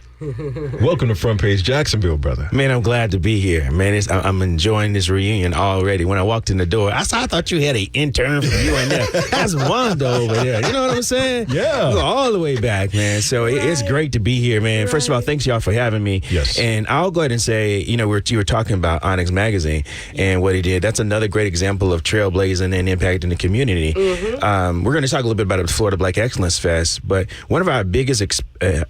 Welcome to Front Page Jacksonville, brother. Man, I'm glad to be here. Man, I'm enjoying this reunion already. When I walked in the door, I thought you had an intern from UNF. That's Wanda over there. You know what I'm saying? Yeah. You go all the way back, man. So it's great to be here, man. First of all, thanks y'all for having me. Yes. And I'll go ahead and say, you were talking about ONYX Magazine and what he did. That's another great example of trailblazing and impacting the community. We're going to talk a little bit about the Florida Black Excellence Fest, but one of our biggest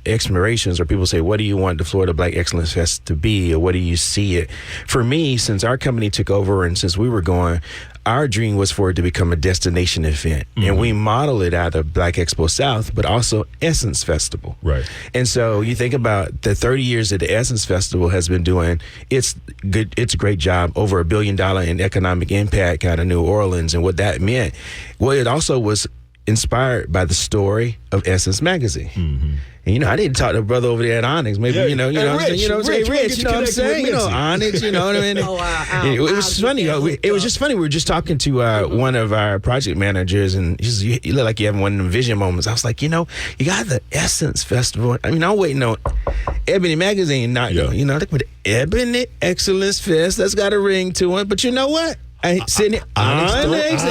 explorations, or people say, what do you want the Florida Black Excellence Fest to be, or what do you see it? For me, since our company took over and since we were going, our dream was for it to become a destination event. And we model it out of Black Expo South, but also Essence Festival. Right. And so you think about the 30 years that the Essence Festival has been doing, it's good. It's a great job, over $1 billion in economic impact out of New Orleans and what that meant. Well, it also was inspired by the story of Essence Magazine. And, I need to talk to a brother over there at ONYX. Maybe, Yeah. Rich, Rich, you know what I'm saying? ONYX, you know what I mean? It was funny. It was just funny. We were just talking to one of our project managers, and he says, you look like you're having one of them vision moments. I was like, you got the Essence Festival. I mean, I'm waiting on Ebony Magazine, like with the Ebony Excellence Fest, that's got a ring to it. But you know what? Sitting ONYX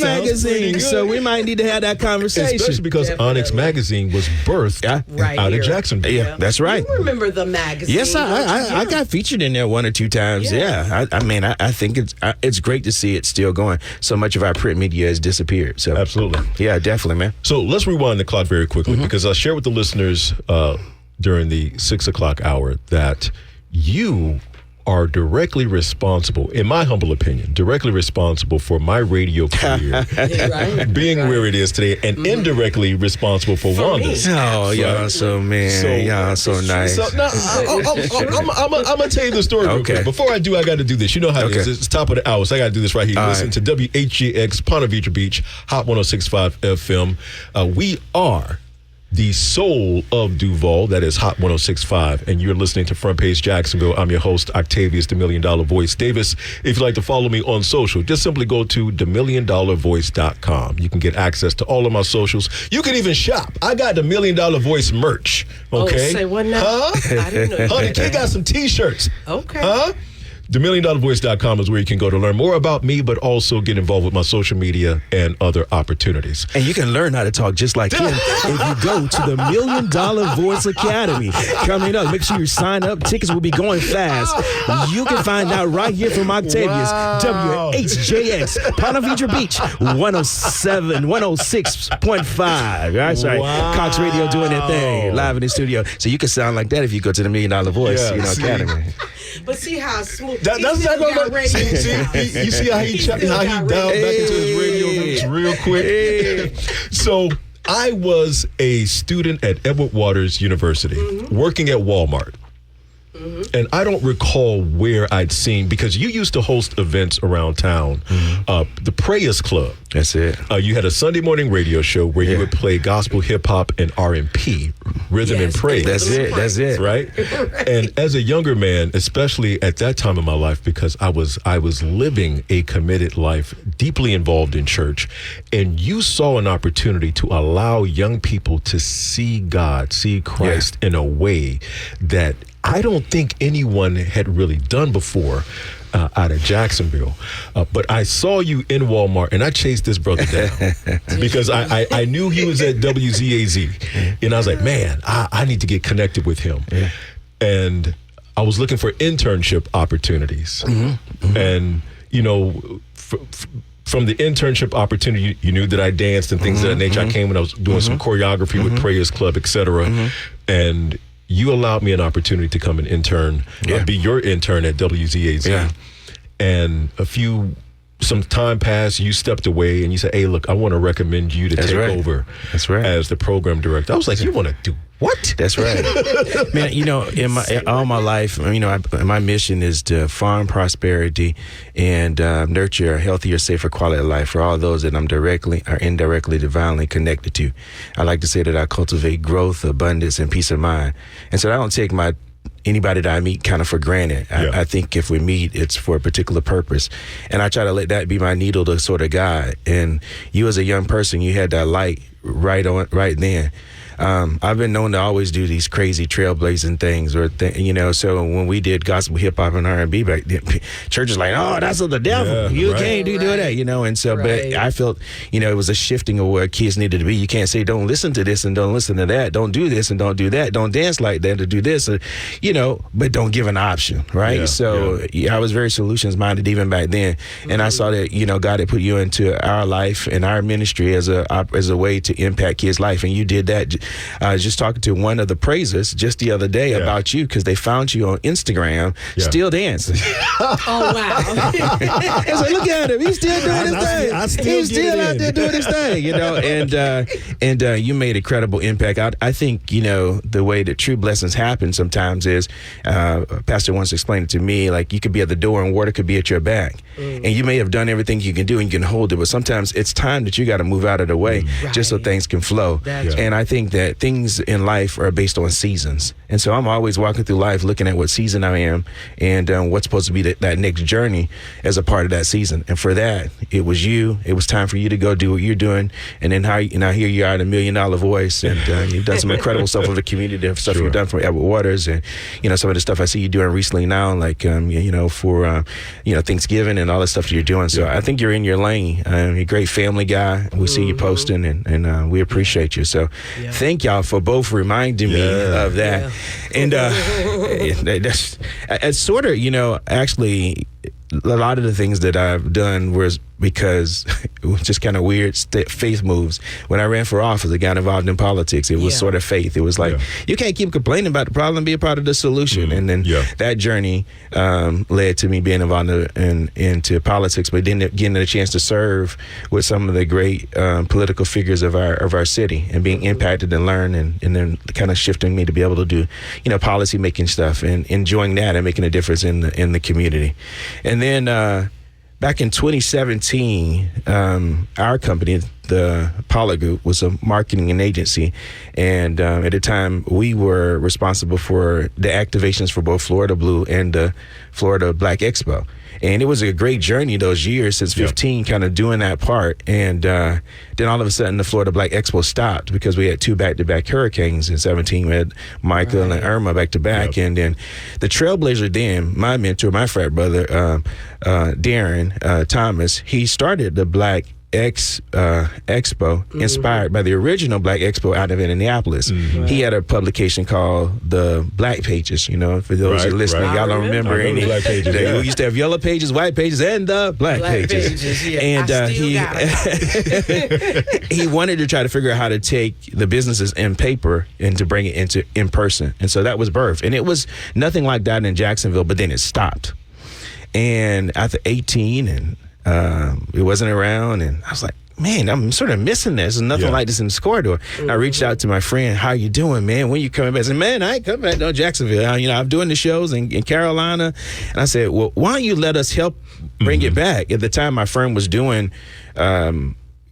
Magazine. So we might need to have that conversation. Especially because ONYX Magazine was birthed out of Jacksonville. Yeah, that's right. You remember the magazine? Yes, I got featured in there one or two times. Yeah, I think it's great to see it still going. So much of our print media has disappeared. So Absolutely. Yeah, definitely, man. So let's rewind the clock very quickly because I'll share with the listeners during the 6 o'clock hour that you are directly responsible, in my humble opinion, directly responsible for my radio career being where it is today, and indirectly responsible for Wanda's. Oh, y'all so y'all so nice. So, now, I'm gonna tell you the story real quick. Before I do, I got to do this. You know how it is. It's top of the hour, so I got to do this right here. Listen to WHGX Ponte Vedra Beach, Hot 106.5 FM. We are the soul of Duval, that is Hot 106.5, and you're listening to Front Page Jacksonville. I'm your host, Octavius, the $1 Million Voice Davis. If you'd like to follow me on social, just simply go to themilliondollarvoice.com. You can get access to all of my socials. You can even shop. I got the $1 Million Voice merch. Okay. Say what now? Huh? I didn't know. Honey, kid got some t-shirts. Okay. Huh? TheMilliondollarVoice.com is where you can go to learn more about me, but also get involved with my social media and other opportunities. And you can learn how to talk just like him if you go to the $1 Million Voice Academy. Coming up, make sure you sign up. Tickets will be going fast. You can find out right here from Octavius, WHJX, Ponte Vedra Beach, 106.5. That's right. Cox Radio doing their thing live in the studio. So you can sound like that if you go to the $1 Million Voice Academy. But see how smooth. That's not going to you see how he dialed back into his radio roots real quick. So I was a student at Edward Waters University, working at Walmart. And I don't recall where I'd seen, because you used to host events around town, the Prayers Club. That's it. You had a Sunday morning radio show where you would play gospel, hip hop, and R&P, rhythm and praise. That's it. Right? And as a younger man, especially at that time in my life, because I was living a committed life, deeply involved in church, and you saw an opportunity to allow young people to see God, see Christ in a way that I don't think anyone had really done before out of Jacksonville. But I saw you in Walmart, and I chased this brother down because I knew he was at WZAZ. And I was like, man, I need to get connected with him. Yeah. And I was looking for internship opportunities. And, you know, from the internship opportunity, you knew that I danced and things of that nature. I came when I was doing some choreography with Prayers Club, et cetera. And you allowed me an opportunity to come and intern, be your intern at WZAZ. Yeah. And some time passed, you stepped away and you said, hey, look, I want to recommend you to take over as the program director. I was like, you want to do what? That's right. Man, you know, all my life, you know, my mission is to farm prosperity and nurture a healthier, safer quality of life for all those that I'm directly or indirectly, divinely connected to. I like to say that I cultivate growth, abundance, and peace of mind. And so I don't take anybody that I meet kind of for granted. I think if we meet, it's for a particular purpose. And I try to let that be my needle to sort of guide. And you as a young person, you had that light right then. I've been known to always do these crazy trailblazing things, you know. So when we did gospel, hip hop, and R&B back then, church is like, "Oh, that's of the devil. Yeah, you can't do that," you know. And so, but I felt, you know, it was a shifting of where kids needed to be. You can't say, "Don't listen to this and don't listen to that. Don't do this and don't do that. Don't dance like that to do this," you know. But don't give an option, right? I was very solutions minded even back then, and I saw that, you know, God had put you into our life and our ministry as a way to impact kids' life, and you did that. I was just talking to one of the praisers just the other day about you, because they found you on Instagram still dancing. Oh, wow. I was like, look at him. He's still doing his thing. He's still out there doing his thing, you know. And you made a credible impact. I think, you know, the way that true blessings happen sometimes is, Pastor once explained it to me, like you could be at the door and water could be at your back. And you may have done everything you can do and you can hold it, but sometimes it's time that you got to move out of the way just so things can flow. And I think that things in life are based on seasons. And so I'm always walking through life looking at what season I am and what's supposed to be that next journey as a part of that season. And for that, it was you. It was time for you to go do what you're doing. And then now here you are in $1 million voice, and you've done some incredible stuff for the community, stuff you've done for Edward Waters, and, you know, some of the stuff I see you doing recently now, like, you know, for, you know, Thanksgiving and all the stuff that you're doing. So I think you're in your lane. You're a great family guy. We see you posting, and we appreciate you. So thank y'all for both reminding me of that. And that's sort of, you know, actually a lot of the things that I've done was because it was just kind of weird faith moves. When I ran for office, I got involved in politics. It was sort of faith. It was like, you can't keep complaining about the problem, be a part of the solution. And then that journey led to me being involved into politics, but then getting a chance to serve with some of the great political figures of our city and being impacted and learn, and then kind of shifting me to be able to do, you know, policy making stuff and enjoying that and making a difference in the community. And then back in 2017, our company, the Pollock Group, was a marketing and agency. And at the time, we were responsible for the activations for both Florida Blue and the Florida Black Expo. And it was a great journey those years since 15, kind of doing that part. And then all of a sudden, the Florida Black Expo stopped because we had 2 back-to-back hurricanes in 17. We had Michael and Irma back-to-back. And then the trailblazer then, my mentor, my frat brother, Darren Thomas, he started the Black Expo, inspired by the original Black Expo out of Indianapolis. He had a publication called the Black Pages. You know, for those who are listening, y'all don't remember any. Black Pages, We used to have yellow pages, white pages, and the Black Pages. And he wanted to try to figure out how to take the businesses in paper and to bring it into in person. And so that was birth. And it was nothing like that in Jacksonville, but then it stopped. And after 18 and it wasn't around, and I was like, man, I'm sort of missing this. There's nothing like this in the corridor. I reached out to my friend, how you doing, man? When you coming back? I said, man, I ain't coming back to Jacksonville. I'm doing the shows in Carolina. And I said, well, why don't you let us help bring it back? At the time, my friend was doing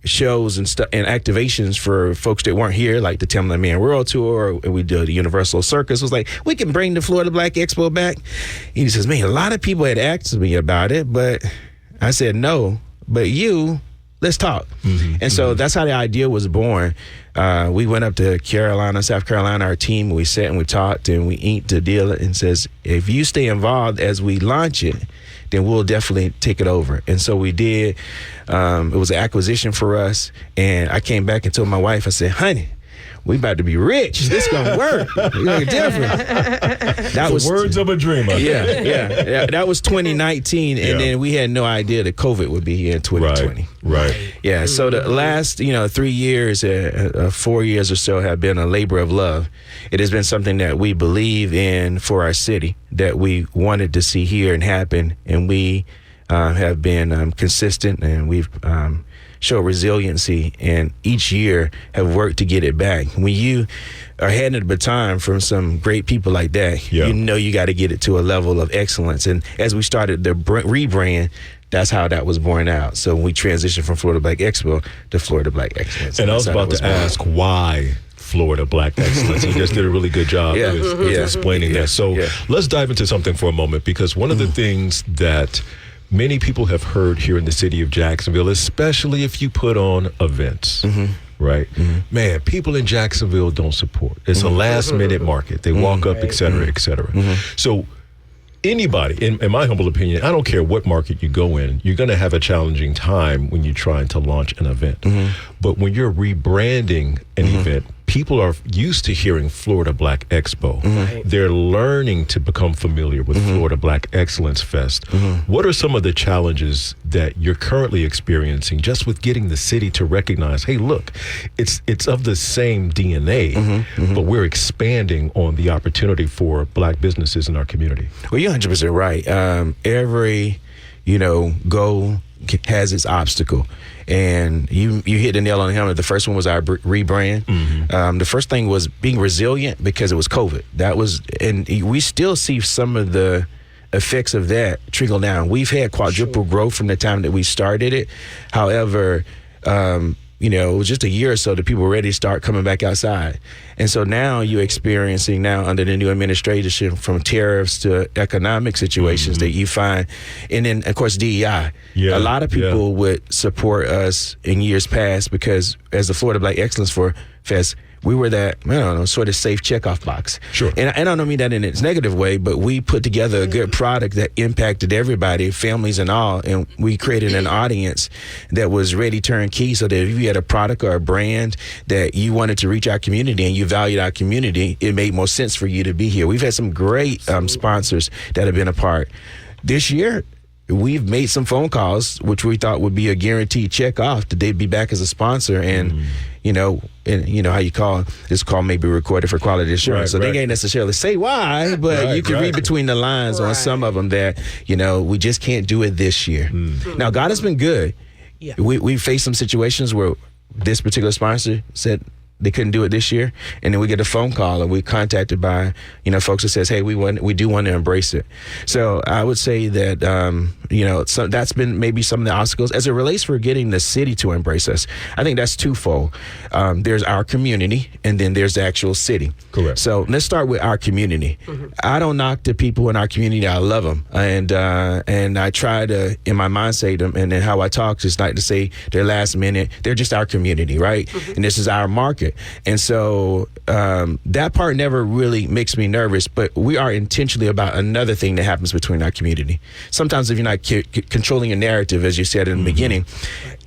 shows and and activations for folks that weren't here, like the Timberland Man World Tour, and we did the Universal Circus. It was like, we can bring the Florida Black Expo back. And he says, man, a lot of people had asked me about it, but I said, no, but let's talk. And so that's how the idea was born. We went up to South Carolina, our team, we sat and we talked and we inked a deal and says, if you stay involved as we launch it, then we'll definitely take it over. And so we did. It was an acquisition for us. And I came back and told my wife, I said, honey, we about to be rich. This gonna work. We're gonna get different. That was words of a dreamer. Yeah. That was 2019, and then we had no idea that COVID would be here in 2020. Right. Yeah. So the last 3 years, 4 years or so have been a labor of love. It has been something that we believe in for our city, that we wanted to see here and happen, and we have been consistent, and we've show resiliency, and each year have worked to get it back. When you are handed the baton from some great people like that, you know you got to get it to a level of excellence. And as we started the rebrand, that's how that was born out. So when we transitioned from Florida Black Expo to Florida Black Excellence. And I was about to ask why Florida Black Excellence. You just did a really good job with explaining that. So let's dive into something for a moment, because one of the things that many people have heard here in the city of Jacksonville, especially if you put on events, right? Man, people in Jacksonville don't support. It's a last minute market. They walk up, et cetera, et cetera. So anybody, in my humble opinion, I don't care what market you go in, you're going to have a challenging time when you're trying to launch an event. But when you're rebranding an event, people are used to hearing Florida Black Expo. They're learning to become familiar with Florida Black Excellence Fest. What are some of the challenges that you're currently experiencing just with getting the city to recognize, hey, look, it's of the same DNA, but we're expanding on the opportunity for Black businesses in our community? Well, you're 100% right. Every, goal has its obstacle. And you hit the nail on the hammer. The first one was our rebrand. The first thing was being resilient, because it was COVID. And we still see some of the effects of that trickle down. We've had quadruple growth from the time that we started it. However, it was just a year or so that people were ready to start coming back outside. And so now you're experiencing under the new administration, from tariffs to economic situations that you find. And then, of course, DEI. A lot of people would support us in years past because as the Florida Black Excellence Fest, we were that, sort of safe checkoff box. Sure. And I don't mean that in its negative way, but we put together a good product that impacted everybody, families and all, and we created an audience that was ready turnkey, so that if you had a product or a brand that you wanted to reach our community and you valued our community, it made more sense for you to be here. We've had some great sponsors that have been a part. This year, we've made some phone calls, which we thought would be a guaranteed check off, that they'd be back as a sponsor. And, how you call this call may be recorded for quality assurance. So they can't necessarily say why, but you can read between the lines on some of them that, we just can't do it this year. Now, God has been good. We faced some situations where this particular sponsor said they couldn't do it this year, and then we get a phone call and we're contacted by folks that says, hey, we do want to embrace it. So I would say that so that's been maybe some of the obstacles as it relates for getting the city to embrace us. I think that's twofold. There's our community, and then there's the actual city. Correct. So let's start with our community. I don't knock the people in our community. I love them, and I try to, in my mind, say them, and then how I talk is not to say they're last minute. They're just our community, right? And this is our market. And so that part never really makes me nervous, but we are intentionally about another thing that happens between our community. Sometimes if you're not controlling your narrative, as you said in the beginning,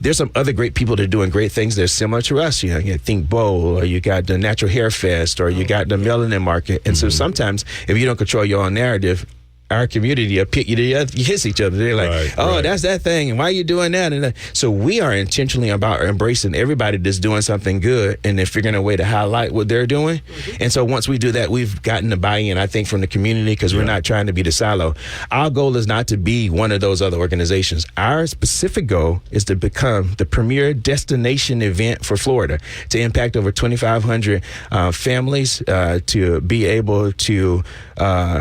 there's some other great people that are doing great things that are similar to us. You think Bowl, or you got the Natural Hair Fest, or you got the Melanin Market. And so sometimes if you don't control your own narrative, our community will pick you hiss each other. They're like, that's that thing, and why are you doing that? And so we are intentionally about embracing everybody that's doing something good, and then figuring a way to highlight what they're doing. And so once we do that, we've gotten the buy-in, I think, from the community, because we're not trying to be the silo. Our goal is not to be one of those other organizations. Our specific goal is to become the premier destination event for Florida, to impact over 2,500 families, to be able to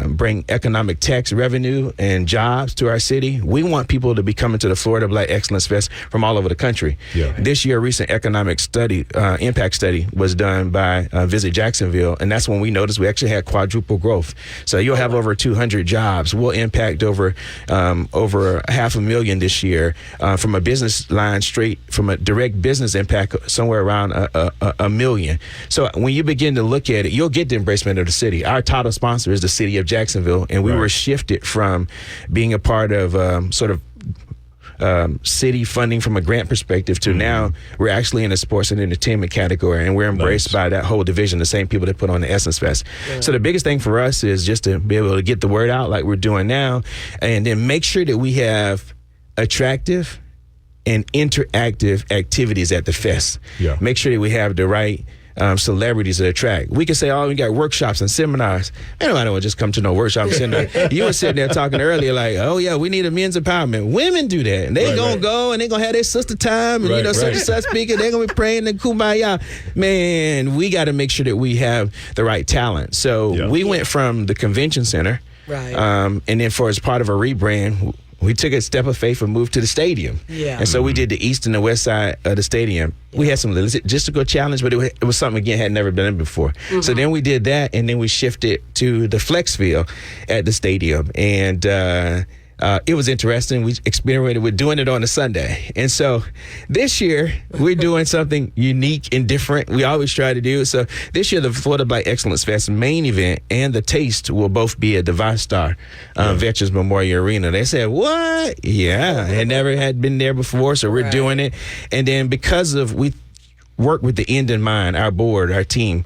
bring economic tax revenue and jobs to our city. We want people to be coming to the Florida Black Excellence Fest from all over the country. This year, a recent economic study, impact study, was done by Visit Jacksonville, and that's when we noticed we actually had quadruple growth. So you'll have over 200 jobs. We'll impact over 500,000 this year from a business line straight, from a direct business impact, somewhere around a million. So when you begin to look at it, you'll get the embracement of the city. Our title sponsor is the city of Jacksonville, and we were shifted from being a part of city funding from a grant perspective to now we're actually in the sports and entertainment category, and we're embraced by that whole division, the same people that put on the Essence Fest. So the biggest thing for us is just to be able to get the word out like we're doing now, and then make sure that we have attractive and interactive activities at the fest. Make sure that we have the right celebrities that attract. We can say, we got workshops and seminars. Nobody will just come to no workshop and seminar. You were sitting there talking earlier like, we need a men's empowerment. Women do that. And they gonna go and they gonna have their sister time, and such and such speaking. They're gonna be praying the kumbaya. Man, we got to make sure that we have the right talent. So we went from the convention center, and then as part of a rebrand, we took a step of faith and moved to the stadium. And so we did the east and the west side of the stadium. We had some logistical challenge, but it was something, again, had never done before. So then we did that, and then we shifted to the flex field at the stadium. And it was interesting. We experimented with doing it on a Sunday. And so this year, we're doing something unique and different. We always try to do. So this year, the Florida Black Excellence Fest main event and the taste will both be at the ViStar Veterans Memorial Arena. They said, what? Had never had been there before, so we're doing it. And then because of we work with the end in mind, our board, our team,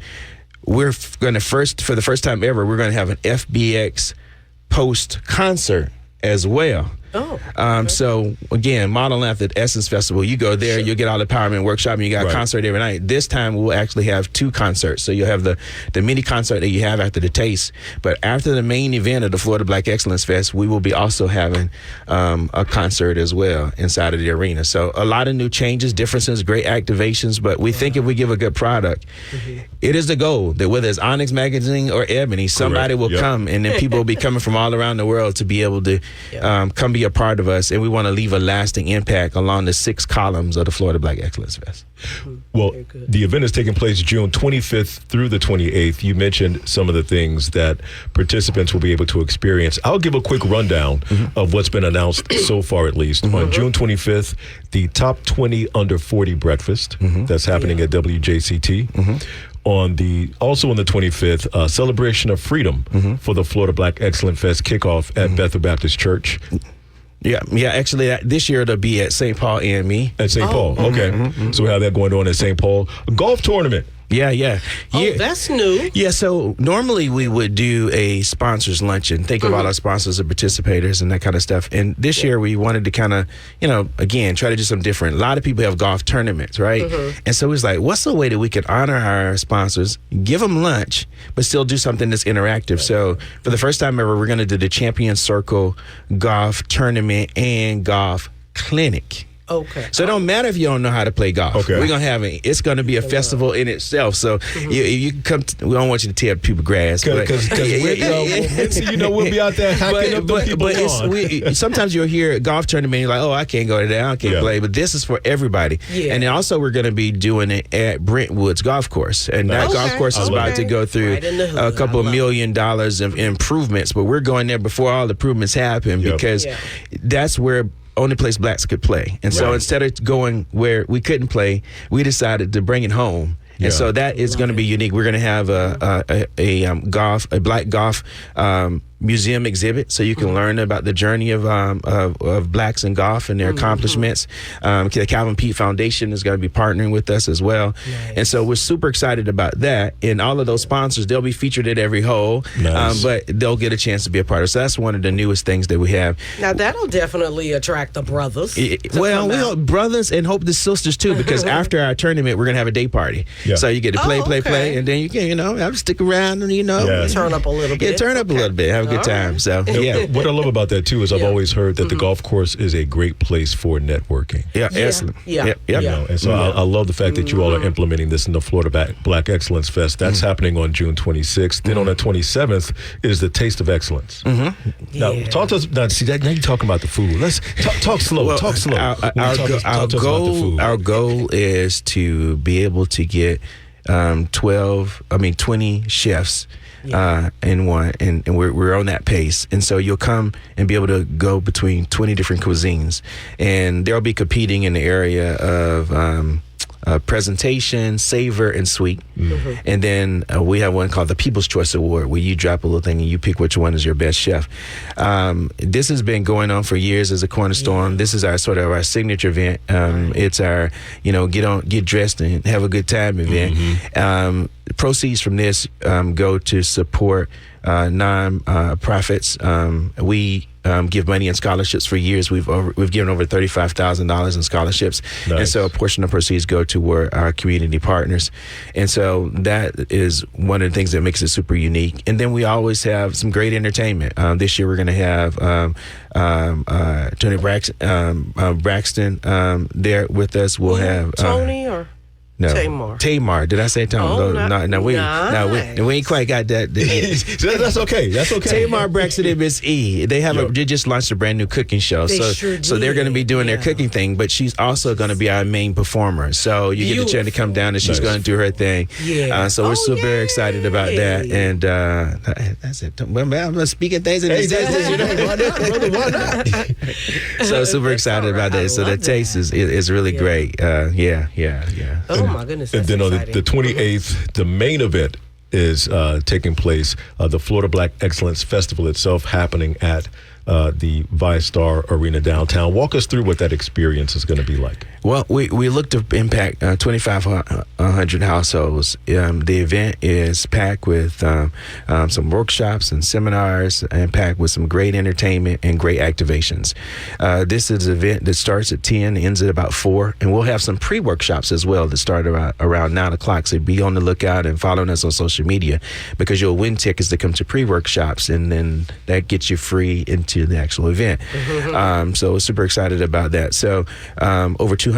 we're going to for the first time ever, we're going to have an FBX post concert as well. So again, modeling after the Essence Festival, you go there, you'll get all the empowerment workshop, and you got a concert every night. This time we'll actually have two concerts. So you'll have the mini concert that you have after the taste, but after the main event of the Florida Black Excellence Fest, we will be also having a concert as well inside of the arena. So a lot of new changes, differences, great activations, but we think if we give a good product, it is the goal that whether it's ONYX Magazine or Ebony, somebody will come, and then people will be coming from all around the world to be able to come be a part of us, and we want to leave a lasting impact along the 6 columns of the Florida Black Excellence Fest. Well, the event is taking place June 25th through the 28th. You mentioned some of the things that participants will be able to experience. I'll give a quick rundown of what's been announced so far, at least. On June 25th, the Top 20 Under 40 Breakfast that's happening at WJCT. Also on the 25th, Celebration of Freedom for the Florida Black Excellence Fest kickoff at Bethel Baptist Church. Actually, this year it'll be at St. Paul AME. At St. Paul, okay. So we have that going on at St. Paul. A golf tournament. Oh, that's new. So normally we would do a sponsors luncheon, think about our sponsors and participators and that kind of stuff. And this year we wanted to kind of, again, try to do something different. A lot of people have golf tournaments, right? And so it's like, what's the way that we could honor our sponsors, give them lunch, but still do something that's interactive? So for the first time ever, we're going to do the Champion Circle Golf Tournament and Golf Clinic. So it don't matter if you don't know how to play golf. We're going to have it. It's going to be a festival in itself. So you can come. We don't want you to tear people grass. Because we'll be out there hacking up the people. Sometimes you'll hear a golf tournament, you're like, I can't go to that. I can't play. But this is for everybody. And then also we're going to be doing it at Brentwood's Golf Course. And that golf course is about to go through a couple of $1 million of improvements. But we're going there before all the improvements happen because that's where only place blacks could play. And so instead of going where we couldn't play, we decided to bring it home. And so that is going to be unique. We're going to have a black golf museum exhibit, so you can learn about the journey of blacks in golf and their accomplishments. The Calvin Peete Foundation is going to be partnering with us as well. Nice. And so we're super excited about that. And all of those sponsors, they'll be featured at every hole, Nice. but they'll get a chance to be a part of it. So that's one of the newest things that we have. Now, that'll definitely attract the brothers. Well, we hope brothers and hope the sisters too, because after our tournament, we're going to have a day party. Yeah. So you get to play, okay. and then you can, have to stick around and, Yeah. Turn up a little bit. Yeah, turn up a little bit, have a good All time. right. So, yeah. What I love about that too is I've always heard that the golf course is a great place for networking. Yeah, excellent. Yeah. Yep. You know, and so I love the fact that you all are implementing this in the Florida Black Excellence Fest. That's happening on June 26th. Then on the 27th is the Taste of Excellence. Now, talk to us. Now, see, now you're talking about the food. Let's talk slow. Well, talk slow. Our Talk to us about the food. goal is to be able to get 20 chefs in one, and we're on that pace. And so you'll come and be able to go between 20 different cuisines, and they'll be competing in the area of presentation, savor, and sweet. And then we have one called the People's Choice Award, where you drop a little thing and you pick which one is your best chef. This has been going on for years as a cornerstone. This is our sort of our signature event. It's our, get dressed and have a good time event. Proceeds from this go to support non-profits. We give money in scholarships for years. We've given over $35,000 in scholarships, Nice. and so a portion of proceeds go toward our community partners. And so that is one of the things that makes it super unique. And then we always have some great entertainment. This year we're going to have Tony Braxton there with us. We'll have Tony or no, Tamar. Tamar. Did I say Tamar? Oh, No, we ain't quite got that. That's okay. That's okay. Tamar Braxton and Miss E. They just launched a brand new cooking show. They so sure so they're going to be doing their did. cooking thing, but she's also going to be our main performer. So you get the chance to come down and she's Nice. going to do her thing. Yeah. So we're super yay. excited about that. And that's it. Well, I'm speaking things in existence, Why not? So super excited about that. So the love taste that. is really great. Yeah. Oh my goodness. And That's then on exciting. the 28th, the main event is taking place. The Florida Black Excellence Festival itself happening at the ViStar Arena downtown. Walk us through what that experience is going to be like. Well, we look to impact 2,500 households. The event is packed with some workshops and seminars, and packed with some great entertainment and great activations. This is an event that starts at 10, ends at about 4, and we'll have some pre-workshops as well that start around 9 o'clock. So be on the lookout and following us on social media, because you'll win tickets to come to pre-workshops, and then that gets you free into the actual event. So we're super excited about that. So over 200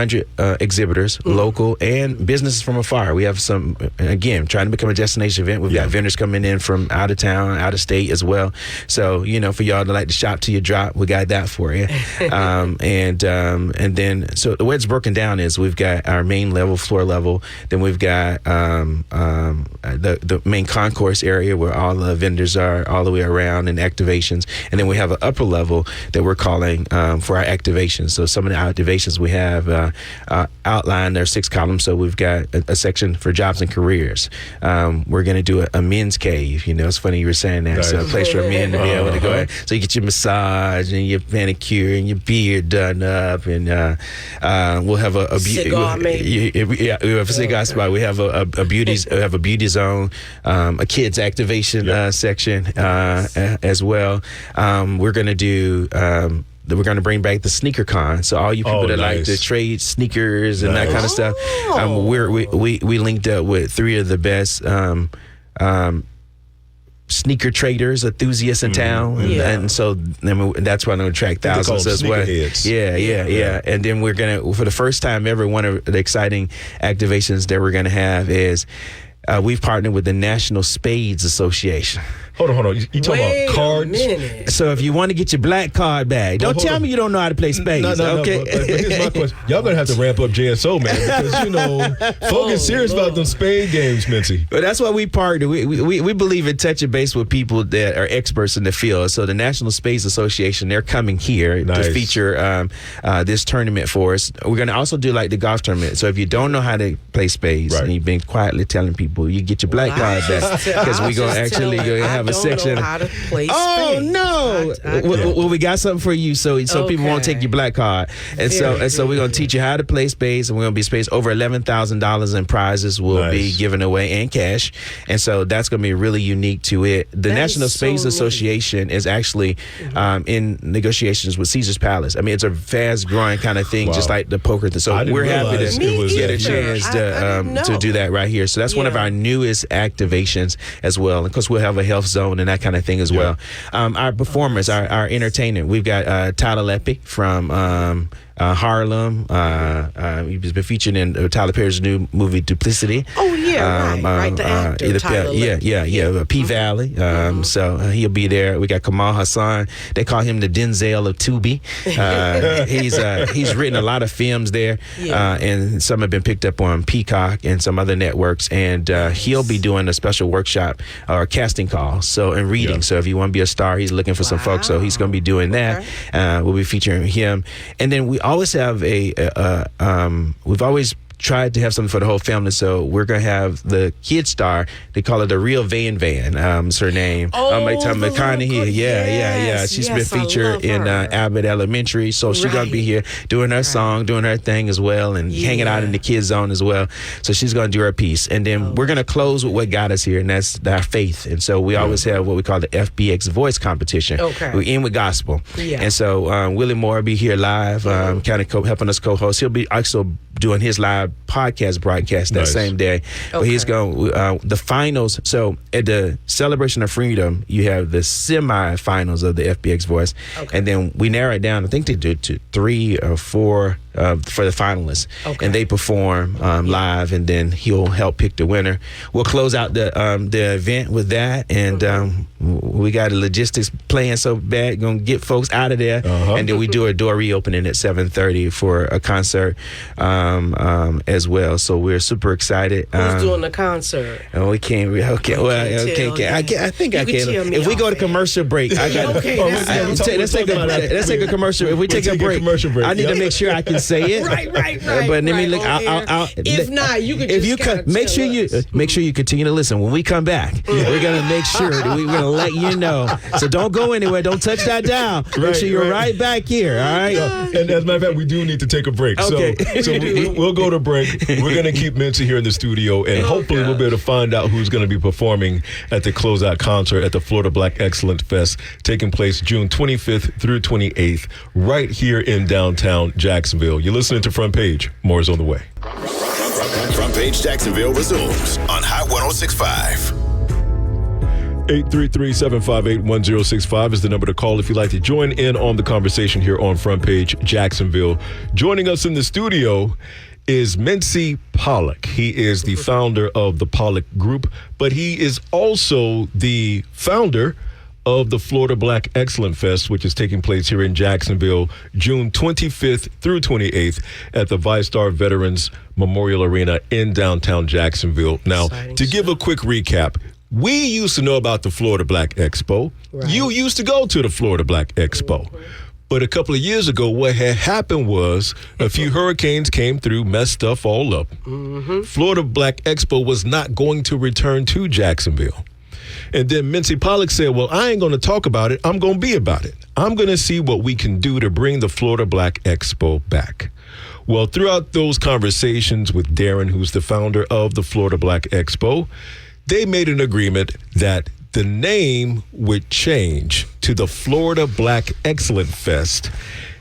exhibitors, local and businesses from afar. We have some, again, trying to become a destination event. We've got vendors coming in from out of town, out of state as well. So, for y'all to like to shop till you drop, we got that for you. And then, so the way it's broken down is we've got our main level, floor level. Then we've got the main concourse area where all the vendors are all the way around, and activations. And then we have an upper level that we're calling for our activations. So some of the activations we have outlined, there are 6 columns. So we've got a section for jobs and careers. We're going to do a men's cave. It's funny you were saying that. Nice. So a place for men to be able to go. So you get your massage and your manicure and your beard done up, and we'll have a cigar maybe. we have a cigar spot. We have a beauty zone, a kids activation section as well. We're going to do. We're going to bring back the sneaker con. So all you people that like to trade sneakers and that kind of stuff, we linked up with 3 of the best sneaker traders, enthusiasts in town, and so that's why I'm going to attract thousands as well. Yeah. And then we're going to, for the first time ever, one of the exciting activations that we're going to have is we've partnered with the National Spades Association. Hold on. You talking about cards? Minute. So if you want to get your black card back, don't tell me you don't know how to play spades. No, okay? but here's my question. Y'all going to have to ramp up JSO, man, because, folk is serious about them spade games, Mincy. But that's why we partner. We believe in touching base with people that are experts in the field. So the National Spades Association, they're coming here to feature this tournament for us. We're going to also do like the golf tournament. So if you don't know how to play spades and you've been quietly telling people, you get your black card back, because we're going to actually have have a section. Know how to play Oh spades. no! Well, we got something for you, so people won't take your black card, and so we're gonna teach you how to play spades, and we're gonna be spades over $11,000 in prizes will be given away and cash, and so that's gonna be really unique to it. The National Spades Association is actually in negotiations with Caesar's Palace. I mean, it's a fast growing kind of thing, just like the poker thing. So we're happy to get a chance to do that right here. So that's one of our newest activations as well. And of course, we'll have a health zone and that kind of thing as well. Our performers, our entertainment, we've got Tyler Leppy from Harlem. He's been featured in Tyler Perry's new movie Duplicity. Oh yeah, right. The actor, Tyler Leppy. P Valley. So he'll be there. We got Kamal Hassan. They call him the Denzel of Tubi. He's written a lot of films there, and some have been picked up on Peacock and some other networks. And he'll be doing a special workshop or casting call. And reading. So if you want to be a star, he's looking for some folks. So he's going to be doing that. We'll be featuring him, and then we always have we've always tried to have something for the whole family, so we're gonna have the kid star. They call her the real Van. Is her name? McConaughey. Yeah. She's been featured in Abbott Elementary, so she's gonna be here doing her song, doing her thing as well, and hanging out in the kids zone as well. So she's gonna do her piece, and then we're gonna close with what got us here, and that's our faith. And so we always have what we call the FBX Voice Competition. We end with gospel, and so Willie Moore will be here live, kind of helping us co-host. He'll be also doing his live podcast broadcast that same day. But he's going the finals. So at the Celebration of Freedom, you have the semi-finals of the FBX Voice, and then we narrow it down. I think they do to 3 or 4 for the finalists, and they perform live, and then he'll help pick the winner. We'll close out the event with that, and we got the logistics playing so bad, gonna get folks out of there, and then we do a door reopening at 7:30 for a concert as well. So we're super excited. Who's doing the concert? Oh, we can't. I think I can. If we go to commercial break, I got. Let's take a commercial. If we take a break, I need to make sure I can say it. Right. But let me look. If not, you can. If you make sure you continue to listen. When we come back, we're gonna make sure that we're gonna let you know. So don't go anywhere. Don't touch that dial. Make sure you're right back here. All right. And as a matter of fact, we do need to take a break. Okay. So we'll go to break. We're gonna keep Mincy here in the studio, and hopefully we'll be able to find out who's gonna be performing at the closeout concert at the Florida Black Excellence Fest, taking place June 25th through 28th, right here in downtown Jacksonville. You're listening to Front Page. More is on the way. Front Page Jacksonville resumes on Hot 106.5. 833-758-1065 is the number to call if you'd like to join in on the conversation here on Front Page Jacksonville. Joining us in the studio is Mincy Pollock. He is the founder of the Pollock Group, but he is also the founder of the Florida Black Excellence Fest, which is taking place here in Jacksonville, June 25th through 28th at the VyStar Veterans Memorial Arena in downtown Jacksonville. Now, to give a quick recap, we used to know about the Florida Black Expo. Right. You used to go to the Florida Black Expo. But a couple of years ago, what had happened was a few hurricanes came through, messed stuff all up. Florida Black Expo was not going to return to Jacksonville. And then Mincy Pollock said, well, I ain't going to talk about it. I'm going to be about it. I'm going to see what we can do to bring the Florida Black Expo back. Well, throughout those conversations with Darren, who's the founder of the Florida Black Expo, they made an agreement that the name would change to the Florida Black Excellence Fest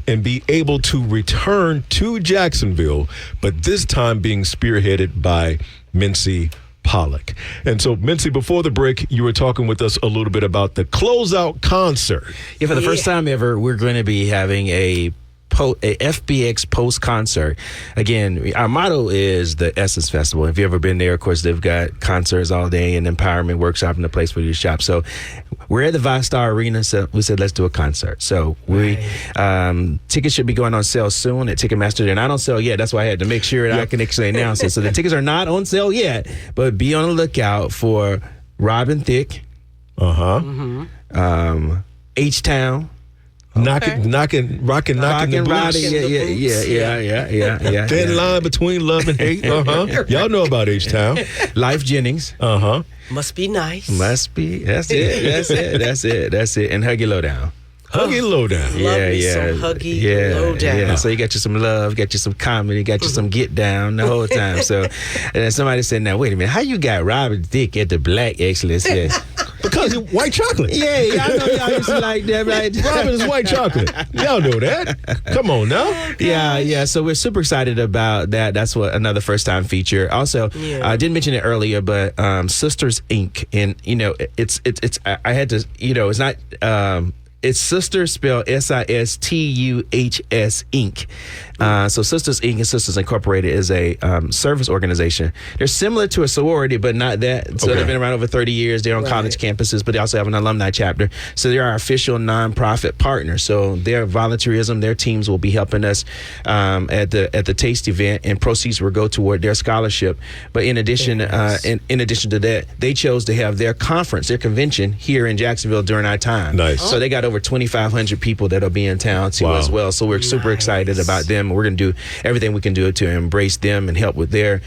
and be able to return to Jacksonville, but this time being spearheaded by Mincy Pollock. And so, Mincy, before the break, you were talking with us a little bit about the closeout concert. Yeah, for the first time ever, we're going to be having a FBX post-concert. Again, our motto is the Essence Festival. If you've ever been there, of course, they've got concerts all day and empowerment workshop and a place for you to shop. So we're at the VyStar Arena, so we said, let's do a concert. So tickets should be going on sale soon at Ticketmaster. They're not on sale yet. That's why I had to make sure that I can actually announce it. So the tickets are not on sale yet, but be on the lookout for Robin Thicke, H-Town, Rocking the boots. Yeah. Thin line between love and hate. Y'all know about H-Town. Life Jennings. Must be nice. Must be. That's it. And Huggy Lowdown. Huggy Lowdown. Love me some Huggy Lowdown. Yeah. So you got you some love, got you some comedy, got you some get down the whole time. So, and then somebody said, "Now wait a minute, how you got Robin Thicke at the Black Excellence Fest?" Because it's white chocolate. Yeah, I know y'all used to like that, right? Robin is white chocolate. Y'all know that. Come on now. Yeah. So we're super excited about that. That's what another first time feature. Also, I didn't mention it earlier, but Sisters Inc. And it's I had to it's not. It's Sisters spelled Sistuhs Inc. So Sisters Inc. and Sisters Incorporated is a service organization. They're similar to a sorority, but not that. So they've been around over 30 years. They're on college campuses, but they also have an alumni chapter. So they're our official nonprofit partner. So their volunteerism, their teams will be helping us at the Taste event, and proceeds will go toward their scholarship. But in addition, in addition to that, they chose to have their conference, their convention here in Jacksonville during our time. Nice. So they got over 2,500 people that'll be in town too as well. So we're super excited about them. We're going to do everything we can do to embrace them and help with their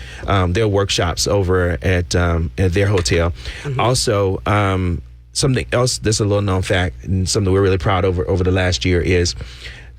workshops over at their hotel. Also, something else that's a little known fact and something we're really proud over the last year is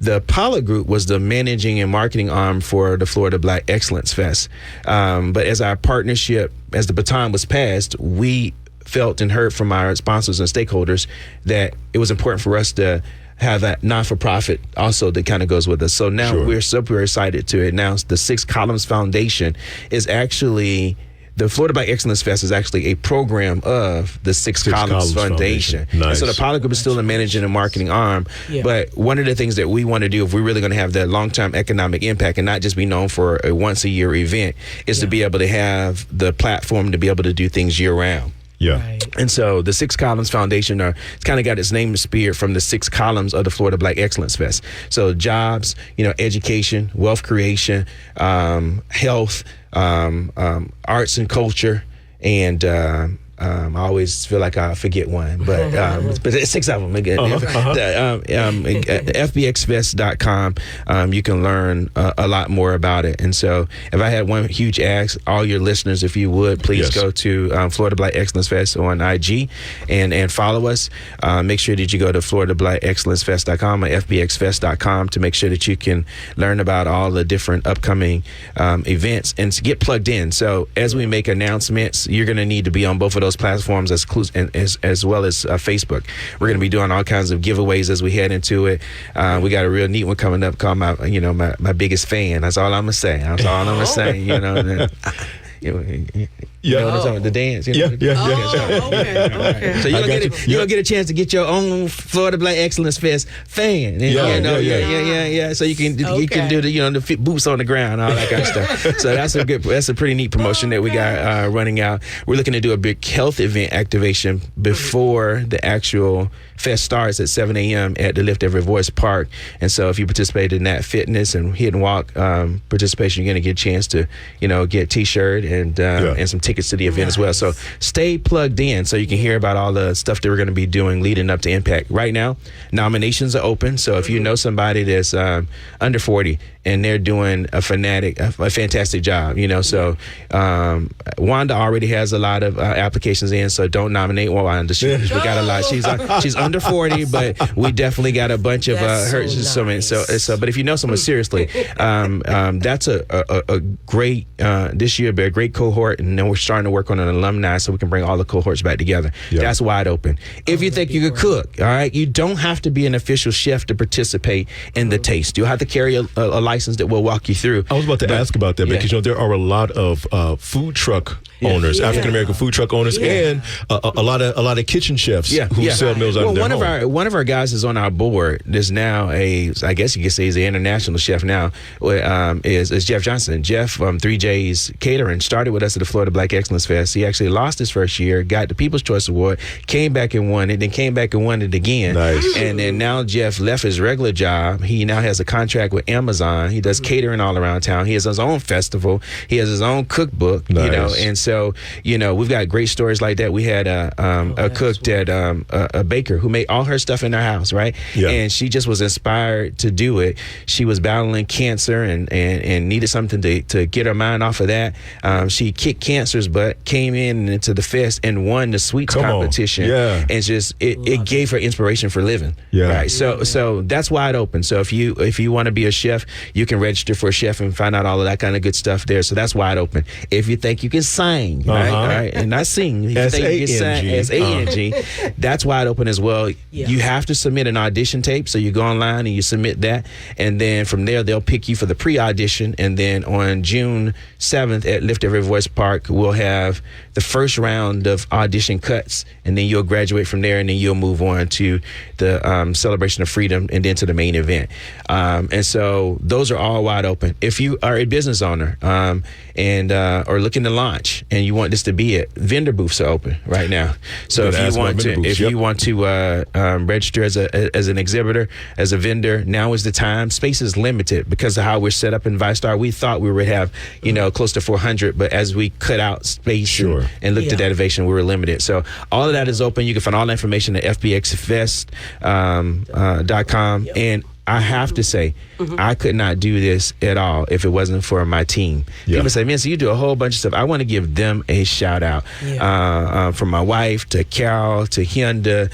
the Pollock Group was the managing and marketing arm for the Florida Black Excellence Fest. But as our partnership, as the baton was passed, we felt and heard from our sponsors and stakeholders that it was important for us to have that non-for-profit also that kind of goes with us. So now we're super excited to announce the Six Columns Foundation is actually, the Florida Black Excellence Fest is actually a program of the Six Columns Foundation. Nice. And so the Pollock Group is still a managing and marketing arm. But one of the things that we want to do, if we're really going to have that long-term economic impact and not just be known for a once-a-year event, is to be able to have the platform to be able to do things year-round. Yeah. Right. And so the Six Columns Foundation it's kind of got its name speared from the six columns of the Florida Black Excellence Fest. So jobs, education, wealth creation, health, arts and culture, and I always feel like I forget one, but it's six of them. Again, FBXFest.com. You can learn a lot more about it. And so if I had one huge ask, all your listeners, if you would, please go to Florida Black Excellence Fest on IG and follow us. Make sure that you go to FloridaBlackExcellenceFest.com or FBXFest.com to make sure that you can learn about all the different upcoming events and to get plugged in. So as we make announcements, you're going to need to be on both of those platforms as well as Facebook. We're going to be doing all kinds of giveaways as we head into it. We got a real neat one coming up called my biggest fan. That's all I'm gonna say. That's all I'm gonna say. You know what I'm talking about? The dance. Okay. So you'll get a chance to get your own Florida Black Excellence Fest fan. Yeah. So you can do the boots on the ground, all that kind of stuff. So that's a pretty neat promotion that we got running out. We're looking to do a big health event activation before the actual fest starts at 7 a.m. at the Lift Every Voice Park. And so if you participate in that fitness and hit and walk participation, you're going to get a chance to get a t-shirt and some tickets to the event as well. So stay plugged in so you can hear about all the stuff that we're going to be doing leading up to Impact. Right now, nominations are open. So if you know somebody that's under 40 and they're doing a fantastic job, so Wanda already has a lot of applications in, so don't nominate Wanda. We got a lot. She's under 40, but we definitely got a bunch of her. So, but if you know someone seriously, that's a great this year, be a great cohort, and then we're starting to work on an alumni so we can bring all the cohorts back together. That's wide open. If you think you could cook, all right, you don't have to be an official chef to participate in the taste. You'll have to carry a license that will walk you through. I was about to ask about that because there are a lot of food truck owners, African American food truck owners, and a lot of kitchen chefs who sell meals out of their home. One of our guys is on our board. There's now I guess you could say he's an international chef now. Is Jeff Johnson. Jeff from 3J's Catering started with us at the Florida Black Excellence Fest. He actually lost his first year, got the People's Choice Award, came back and won it, then came back and won it again. Nice. And then now Jeff left his regular job. He now has a contract with Amazon town. He does catering all around town. He has his own festival. He has his own cookbook. Nice. You know, and so we've got great stories like that. We had a cook that a baker who made all her stuff in her house, right? Yeah. And she just was inspired to do it. She was battling cancer and needed something to get her mind off of that. She kicked cancer's butt, came into the fest and won the sweets competition. Yeah. And just it gave her inspiration for living. Yeah. Right. So that's wide open. So if you want to be a chef, you can register for a chef and find out all of that kind of good stuff there. So that's wide open. If you think you can sing, right? All right, and not sing. If you think you can sing, S-A-N-G, that's wide open as well. Yeah. You have to submit an audition tape. So you go online and you submit that, and then from there they'll pick you for the pre-audition. And then on June 7th at Lift Every Voice Park, we'll have the first round of audition cuts, and then you'll graduate from there, and then you'll move on to the Celebration of Freedom, and then to the main event. And so those are all wide open. If you are a business owner and or looking to launch, and you want this to be it, vendor booths are open right now. So if you want to register as an exhibitor, as a vendor, now is the time. Space is limited because of how we're set up in ViStar. We thought we would have close to 400, but as we cut out space and looked at that innovation, we were limited. So all of that is open. You can find all the information at fbxfest.com. And I have to say, I could not do this at all if it wasn't for my team. Yeah. People say, Mincy, you do a whole bunch of stuff. I want to give them a shout out. From my wife to Carol to Hyunda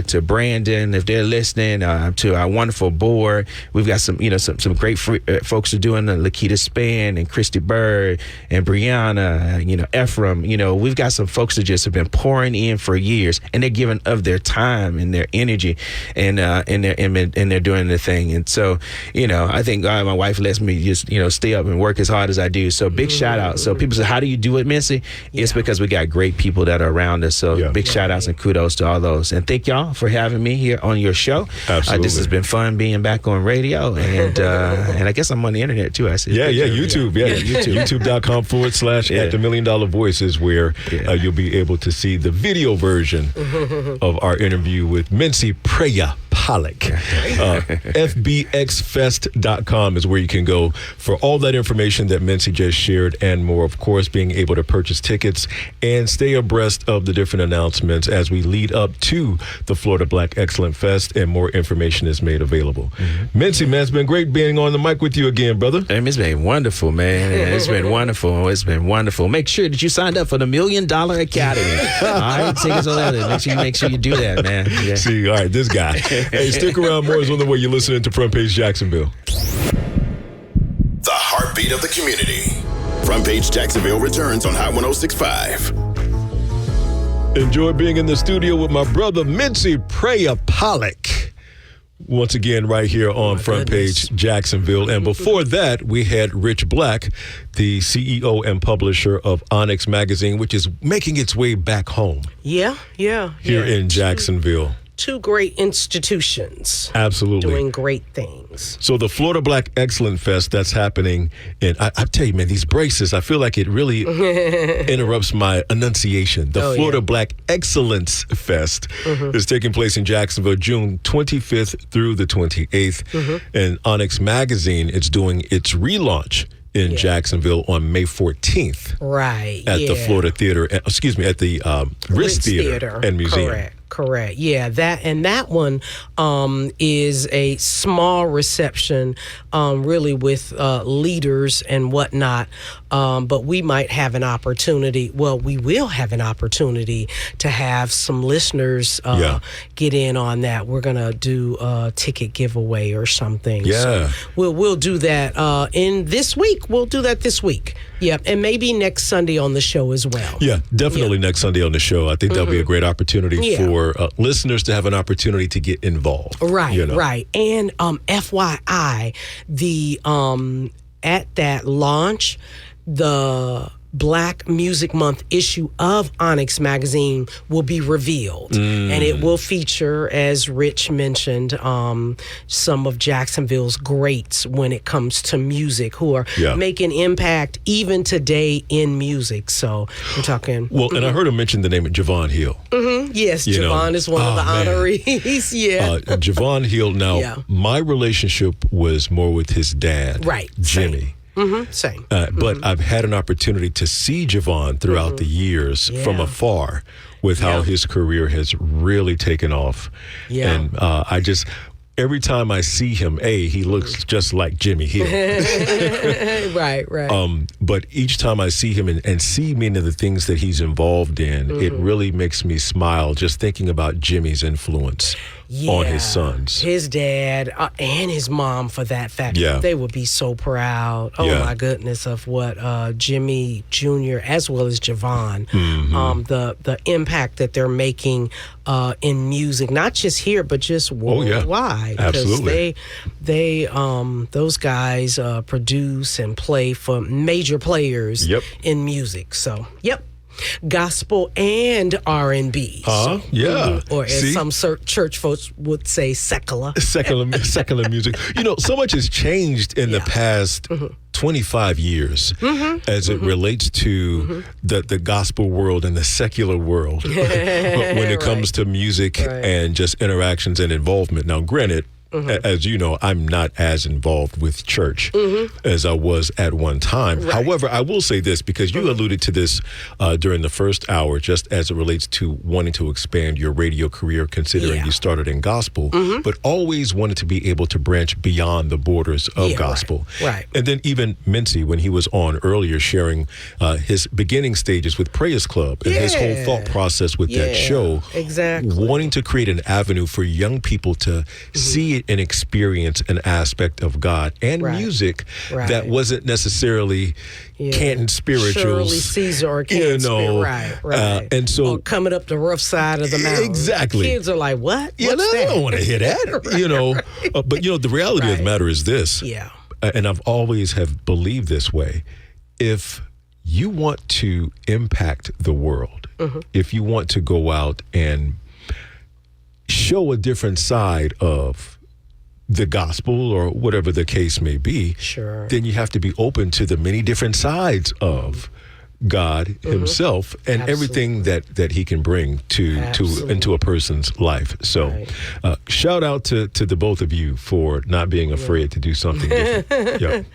to Brandon, if they're listening, to our wonderful board. We've got some great folks who are doing the Lakita Span and Christy Bird and Brianna, Ephraim. We've got some folks that just have been pouring in for years, and they're giving of their time and their energy, and they're doing the thing. And so, I think my wife lets me just, stay up and work as hard as I do. So big shout out. So people say, how do you do it, Mincy? It's because we got great people that are around us. So big shout outs and kudos to all those. And thank y'all for having me here on your show. Absolutely. This has been fun being back on radio. And I guess I'm on the internet too. I see. YouTube. YouTube.com/at the $1 Million Voice is where you'll be able to see the video version of our interview with Mincy Pollock. FBXFest.com is where you can go for all that information that Mincy just shared and more. Of course, being able to purchase tickets and stay abreast of the different announcements as we lead up to the Florida Black Excellence Fest, and more information is made available. Mincy, man, it's been great being on the mic with you again, brother. It's been wonderful, man. It's been wonderful. It's been wonderful. Make sure that you signed up for the $1 Million Academy. All right, tickets on that. Make sure you do that, man. Yeah. See, all right, this guy. Hey, stick around. More is on the way. You're listening to Front Page Jacksonville. The heartbeat of the community. Front Page Jacksonville returns on Hot 106.5. Enjoy being in the studio with my brother, Mincy Pollock. Once again, right here on Front Page Jacksonville. And before that, we had Rich Black, the CEO and publisher of ONYX Magazine, which is making its way back home. Here in Jacksonville. Two great institutions. Absolutely. Doing great things. So the Florida Black Excellence Fest that's happening, and I tell you, man, these braces, I feel like it really interrupts my enunciation. The Florida Black Excellence Fest is taking place in Jacksonville, June 25th through the 28th. And ONYX Magazine is doing its relaunch in Jacksonville on May 14th. Right. At the Florida Theater, at the Ritz Theater and Museum. Correct. Yeah, that one is a small reception, really with leaders and whatnot. But we might have an opportunity. Well, we will have an opportunity to have some listeners get in on that. We're gonna do a ticket giveaway or something. Yeah, so we'll do that in this week. We'll do that this week. Yep, and maybe next Sunday on the show as well. Yeah, definitely next Sunday on the show. I think that'll be a great opportunity for listeners to have an opportunity to get involved. Right, right. And FYI, the at that launch, the Black Music Month issue of ONYX Magazine will be revealed. And it will feature, as Rich mentioned, some of Jacksonville's greats when it comes to music who are making impact even today in music. So we're talking. Well, and I heard him mention the name of Javon Hill. Yes, Javon is one of the honorees. Javon Hill. Now, my relationship was more with his dad, Jimmy. Same. But I've had an opportunity to see Javon throughout the years from afar with how his career has really taken off. And I just, every time I see him, he looks just like Jimmy Hill. Right. But each time I see him and see many of the things that he's involved in, it really makes me smile just thinking about Jimmy's influence on his sons. His dad and his mom, for that fact. They would be so proud. Oh, my goodness, of what Jimmy Jr. as well as Javon, the impact that they're making in music, not just here, but just worldwide. Absolutely. They those guys produce and play for major players in music. So, gospel and R&B. Or as some church folks would say, secular music. So much has changed in the past 25 years as it relates to the gospel world and the secular world when it comes to music and just interactions and involvement. Now, granted, as you know, I'm not as involved with church as I was at one time. However, I will say this, because you alluded to this during the first hour, just as it relates to wanting to expand your radio career, considering you started in gospel, but always wanted to be able to branch beyond the borders of gospel. And then even Mincy, when he was on earlier, sharing his beginning stages with Prayers Club and his whole thought process with that show, wanting to create an avenue for young people to see it and experience an aspect of God and music that wasn't necessarily Canton spirituals, Shirley Caesar or Canton, and so coming up the rough side of the mountain. Exactly, kids are like, "What? Yeah, they don't want to hear that." But the reality of the matter is this. And I've always have believed this way: if you want to impact the world, if you want to go out and show a different side of the gospel or whatever the case may be, then you have to be open to the many different sides of God himself and everything that he can bring into a person's life. So shout out to the both of you for not being afraid to do something different.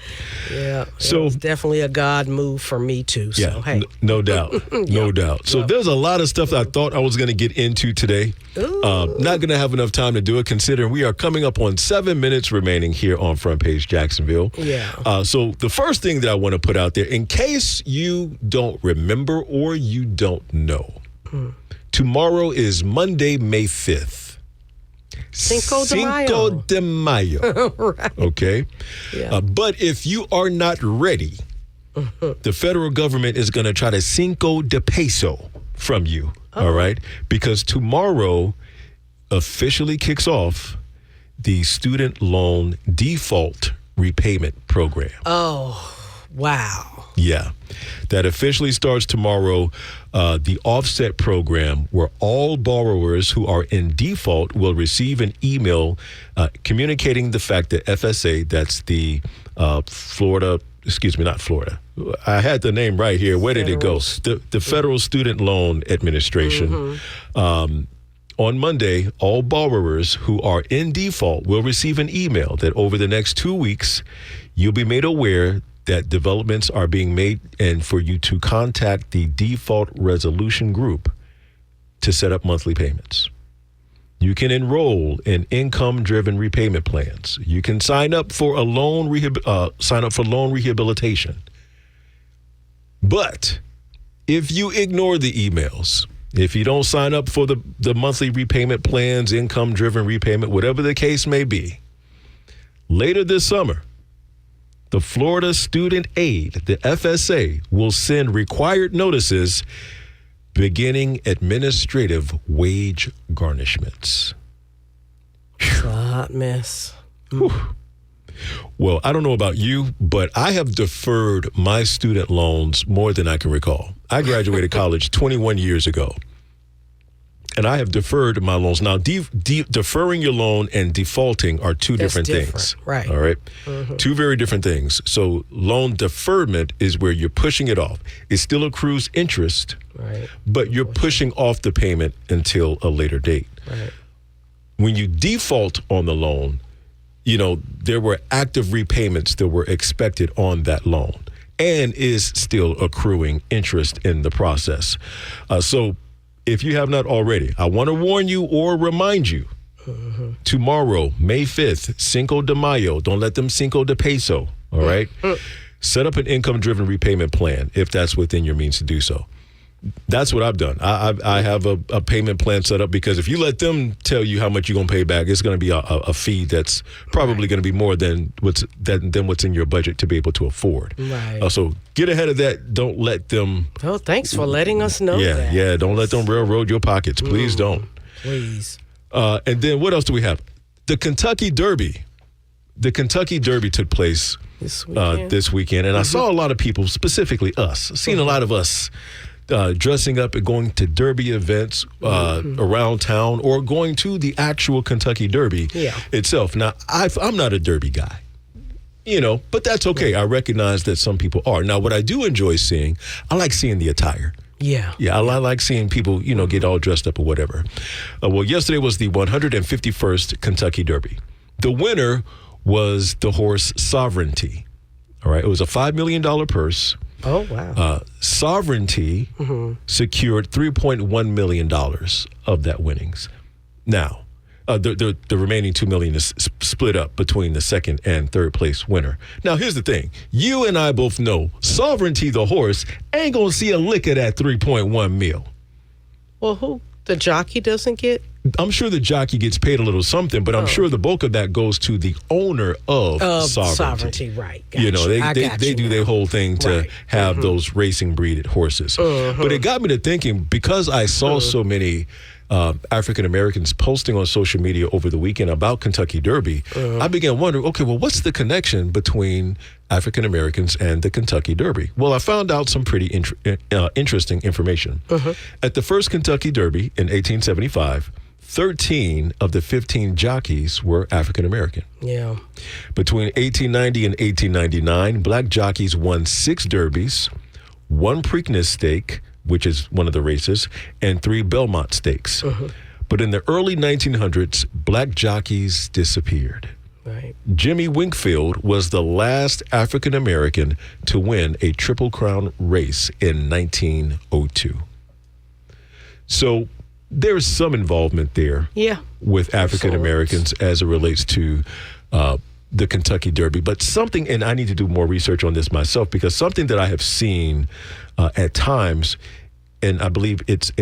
So it's definitely a God move for me too. So hey. No doubt. No doubt. So there's a lot of stuff that I thought I was going to get into today. Not going to have enough time to do it, considering we are coming up on 7 minutes remaining here on Front Page Jacksonville. So the first thing that I want to put out there, in case you don't remember or you don't know, tomorrow is Monday, May 5th. Cinco de Mayo. Okay? But if you are not ready, the federal government is going to try to Cinco de Paso from you. All right? Because tomorrow officially kicks off the student loan default repayment program. Wow. Yeah. That officially starts tomorrow. The offset program, where all borrowers who are in default will receive an email communicating the fact that FSA, that's the not Florida. I had the name right here. Where did it go? The Federal Student Loan Administration. On Monday, all borrowers who are in default will receive an email that over the next 2 weeks, you'll be made aware that developments are being made and for you to contact the default resolution group to set up monthly payments. You can enroll in income-driven repayment plans. You can sign up for loan rehabilitation. But if you ignore the emails, if you don't sign up for the monthly repayment plans, income-driven repayment, whatever the case may be, later this summer, the Florida Student Aid, the FSA, will send required notices beginning administrative wage garnishments. It's a hot mess. Well, I don't know about you, but I have deferred my student loans more than I can recall. I graduated college 21 years ago, and I have deferred my loans. Now, deferring your loan and defaulting are two different things. Right. All right? Two very different things. So loan deferment is where you're pushing it off. It still accrues interest, Right. but you're pushing off the payment until a later date. Right. When you default on the loan, there were active repayments that were expected on that loan and is still accruing interest in the process. So if you have not already, I want to warn you or remind you, tomorrow, May 5th, Cinco de Mayo, don't let them Cinco de Peso, all right? Set up an income-driven repayment plan if that's within your means to do so. That's what I've done. I have a payment plan set up because if you let them tell you how much you're going to pay back, it's going to be a fee that's probably going to be more than what's in your budget to be able to afford. Right. So get ahead of that. Don't let them. Oh, thanks for letting us know that. Yeah. Don't let them railroad your pockets. Please don't. Please. And then what else do we have? The Kentucky Derby. The Kentucky Derby took place this weekend, and I saw a lot of people, specifically us. I've seen a lot of us dressing up and going to Derby events around town or going to the actual Kentucky Derby itself. Now, I'm not a Derby guy, but that's okay. I recognize that some people are. Now, what I do enjoy seeing, I like seeing the attire. Yeah. Yeah, I like seeing people, get all dressed up or whatever. Well, yesterday was the 151st Kentucky Derby. The winner was the horse Sovereignty. All right, it was a $5 million purse. Oh, wow. Sovereignty secured $3.1 million of that winnings. Now, the remaining $2 million is split up between the second and third place winner. Now, here's the thing. You and I both know Sovereignty, the horse, ain't going to see a lick of that $3.1 million. Well, who? The jockey doesn't get? I'm sure the jockey gets paid a little something, but I'm sure the bulk of that goes to the owner of Sovereignty. Right. They do their whole thing to have those racing breeded horses. But it got me to thinking, because I saw so many African Americans posting on social media over the weekend about Kentucky Derby, I began wondering, okay, well, what's the connection between African Americans and the Kentucky Derby? Well, I found out some pretty interesting information. At the first Kentucky Derby in 1875, 13 of the 15 jockeys were African American. Yeah. Between 1890 and 1899, black jockeys won 6 derbies, 1 Preakness stake, which is one of the races, and 3 Belmont stakes. But in the early 1900s, black jockeys disappeared. Right. Jimmy Winkfield was the last African American to win a Triple Crown race in 1902. So there's some involvement there with African Americans as it relates to the Kentucky Derby. But something, and I need to do more research on this myself, because something that I have seen at times, and I believe it's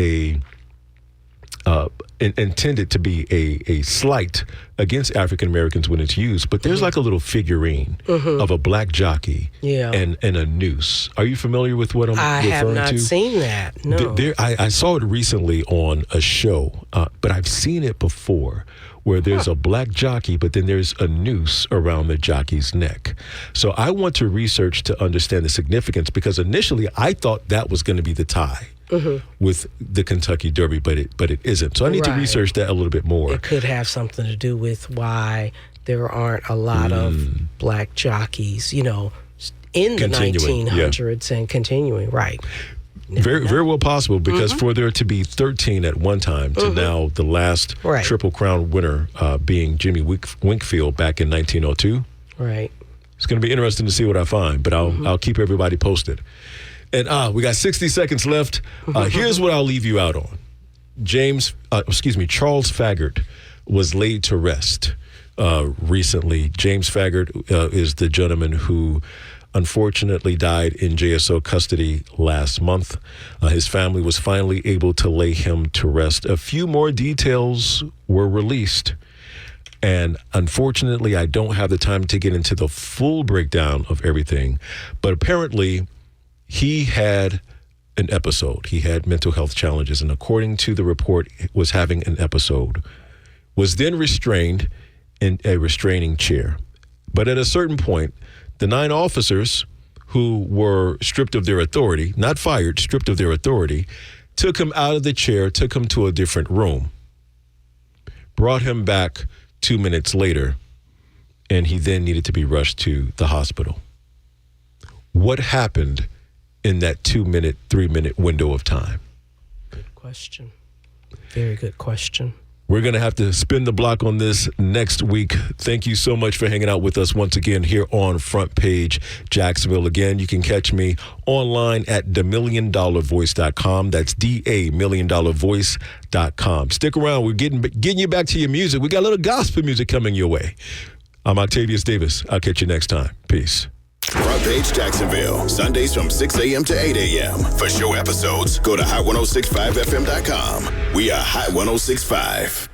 intended to be a slight against African Americans when it's used, but there's like a little figurine of a black jockey and a noose. Are you familiar with what I'm referring to? I have not seen that, no. I saw it recently on a show, but I've seen it before, where there's a black jockey, but then there's a noose around the jockey's neck. So I want to research to understand the significance, because initially I thought that was going to be the tie with the Kentucky Derby, but it isn't. So I need to research that a little bit more. It could have something to do with why there aren't a lot of black jockeys, in the 1900s and continuing. Right. Very, very well possible, because for there to be 13 at one time to now the last Triple Crown winner being Jimmy Winkfield back in 1902. Right. It's going to be interesting to see what I find, but I'll keep everybody posted. And we got 60 seconds left. Here's what I'll leave you out on. Charles Faggart was laid to rest recently. James Faggart is the gentleman who unfortunately died in JSO custody last month. His family was finally able to lay him to rest. A few more details were released, and unfortunately, I don't have the time to get into the full breakdown of everything, but apparently he had an episode. He had mental health challenges, and according to the report, was having an episode, was then restrained in a restraining chair, But at a certain point, the 9 officers who were stripped of their authority, not fired, stripped of their authority, took him out of the chair, took him to a different room, brought him back 2 minutes later, and he then needed to be rushed to the hospital. What happened in that 2-minute, 3-minute window of time? Good question. Very good question. We're going to have to spin the block on this next week. Thank you so much for hanging out with us once again here on Front Page Jacksonville. Again, you can catch me online at themilliondollarvoice.com. That's DAMilliondollarvoice.com. Stick around. We're getting you back to your music. We got a little gospel music coming your way. I'm Octavius Davis. I'll catch you next time. Peace. Front Page Jacksonville, Sundays from 6 a.m. to 8 a.m. For show episodes, go to hot1065fm.com. We are Hot 1065.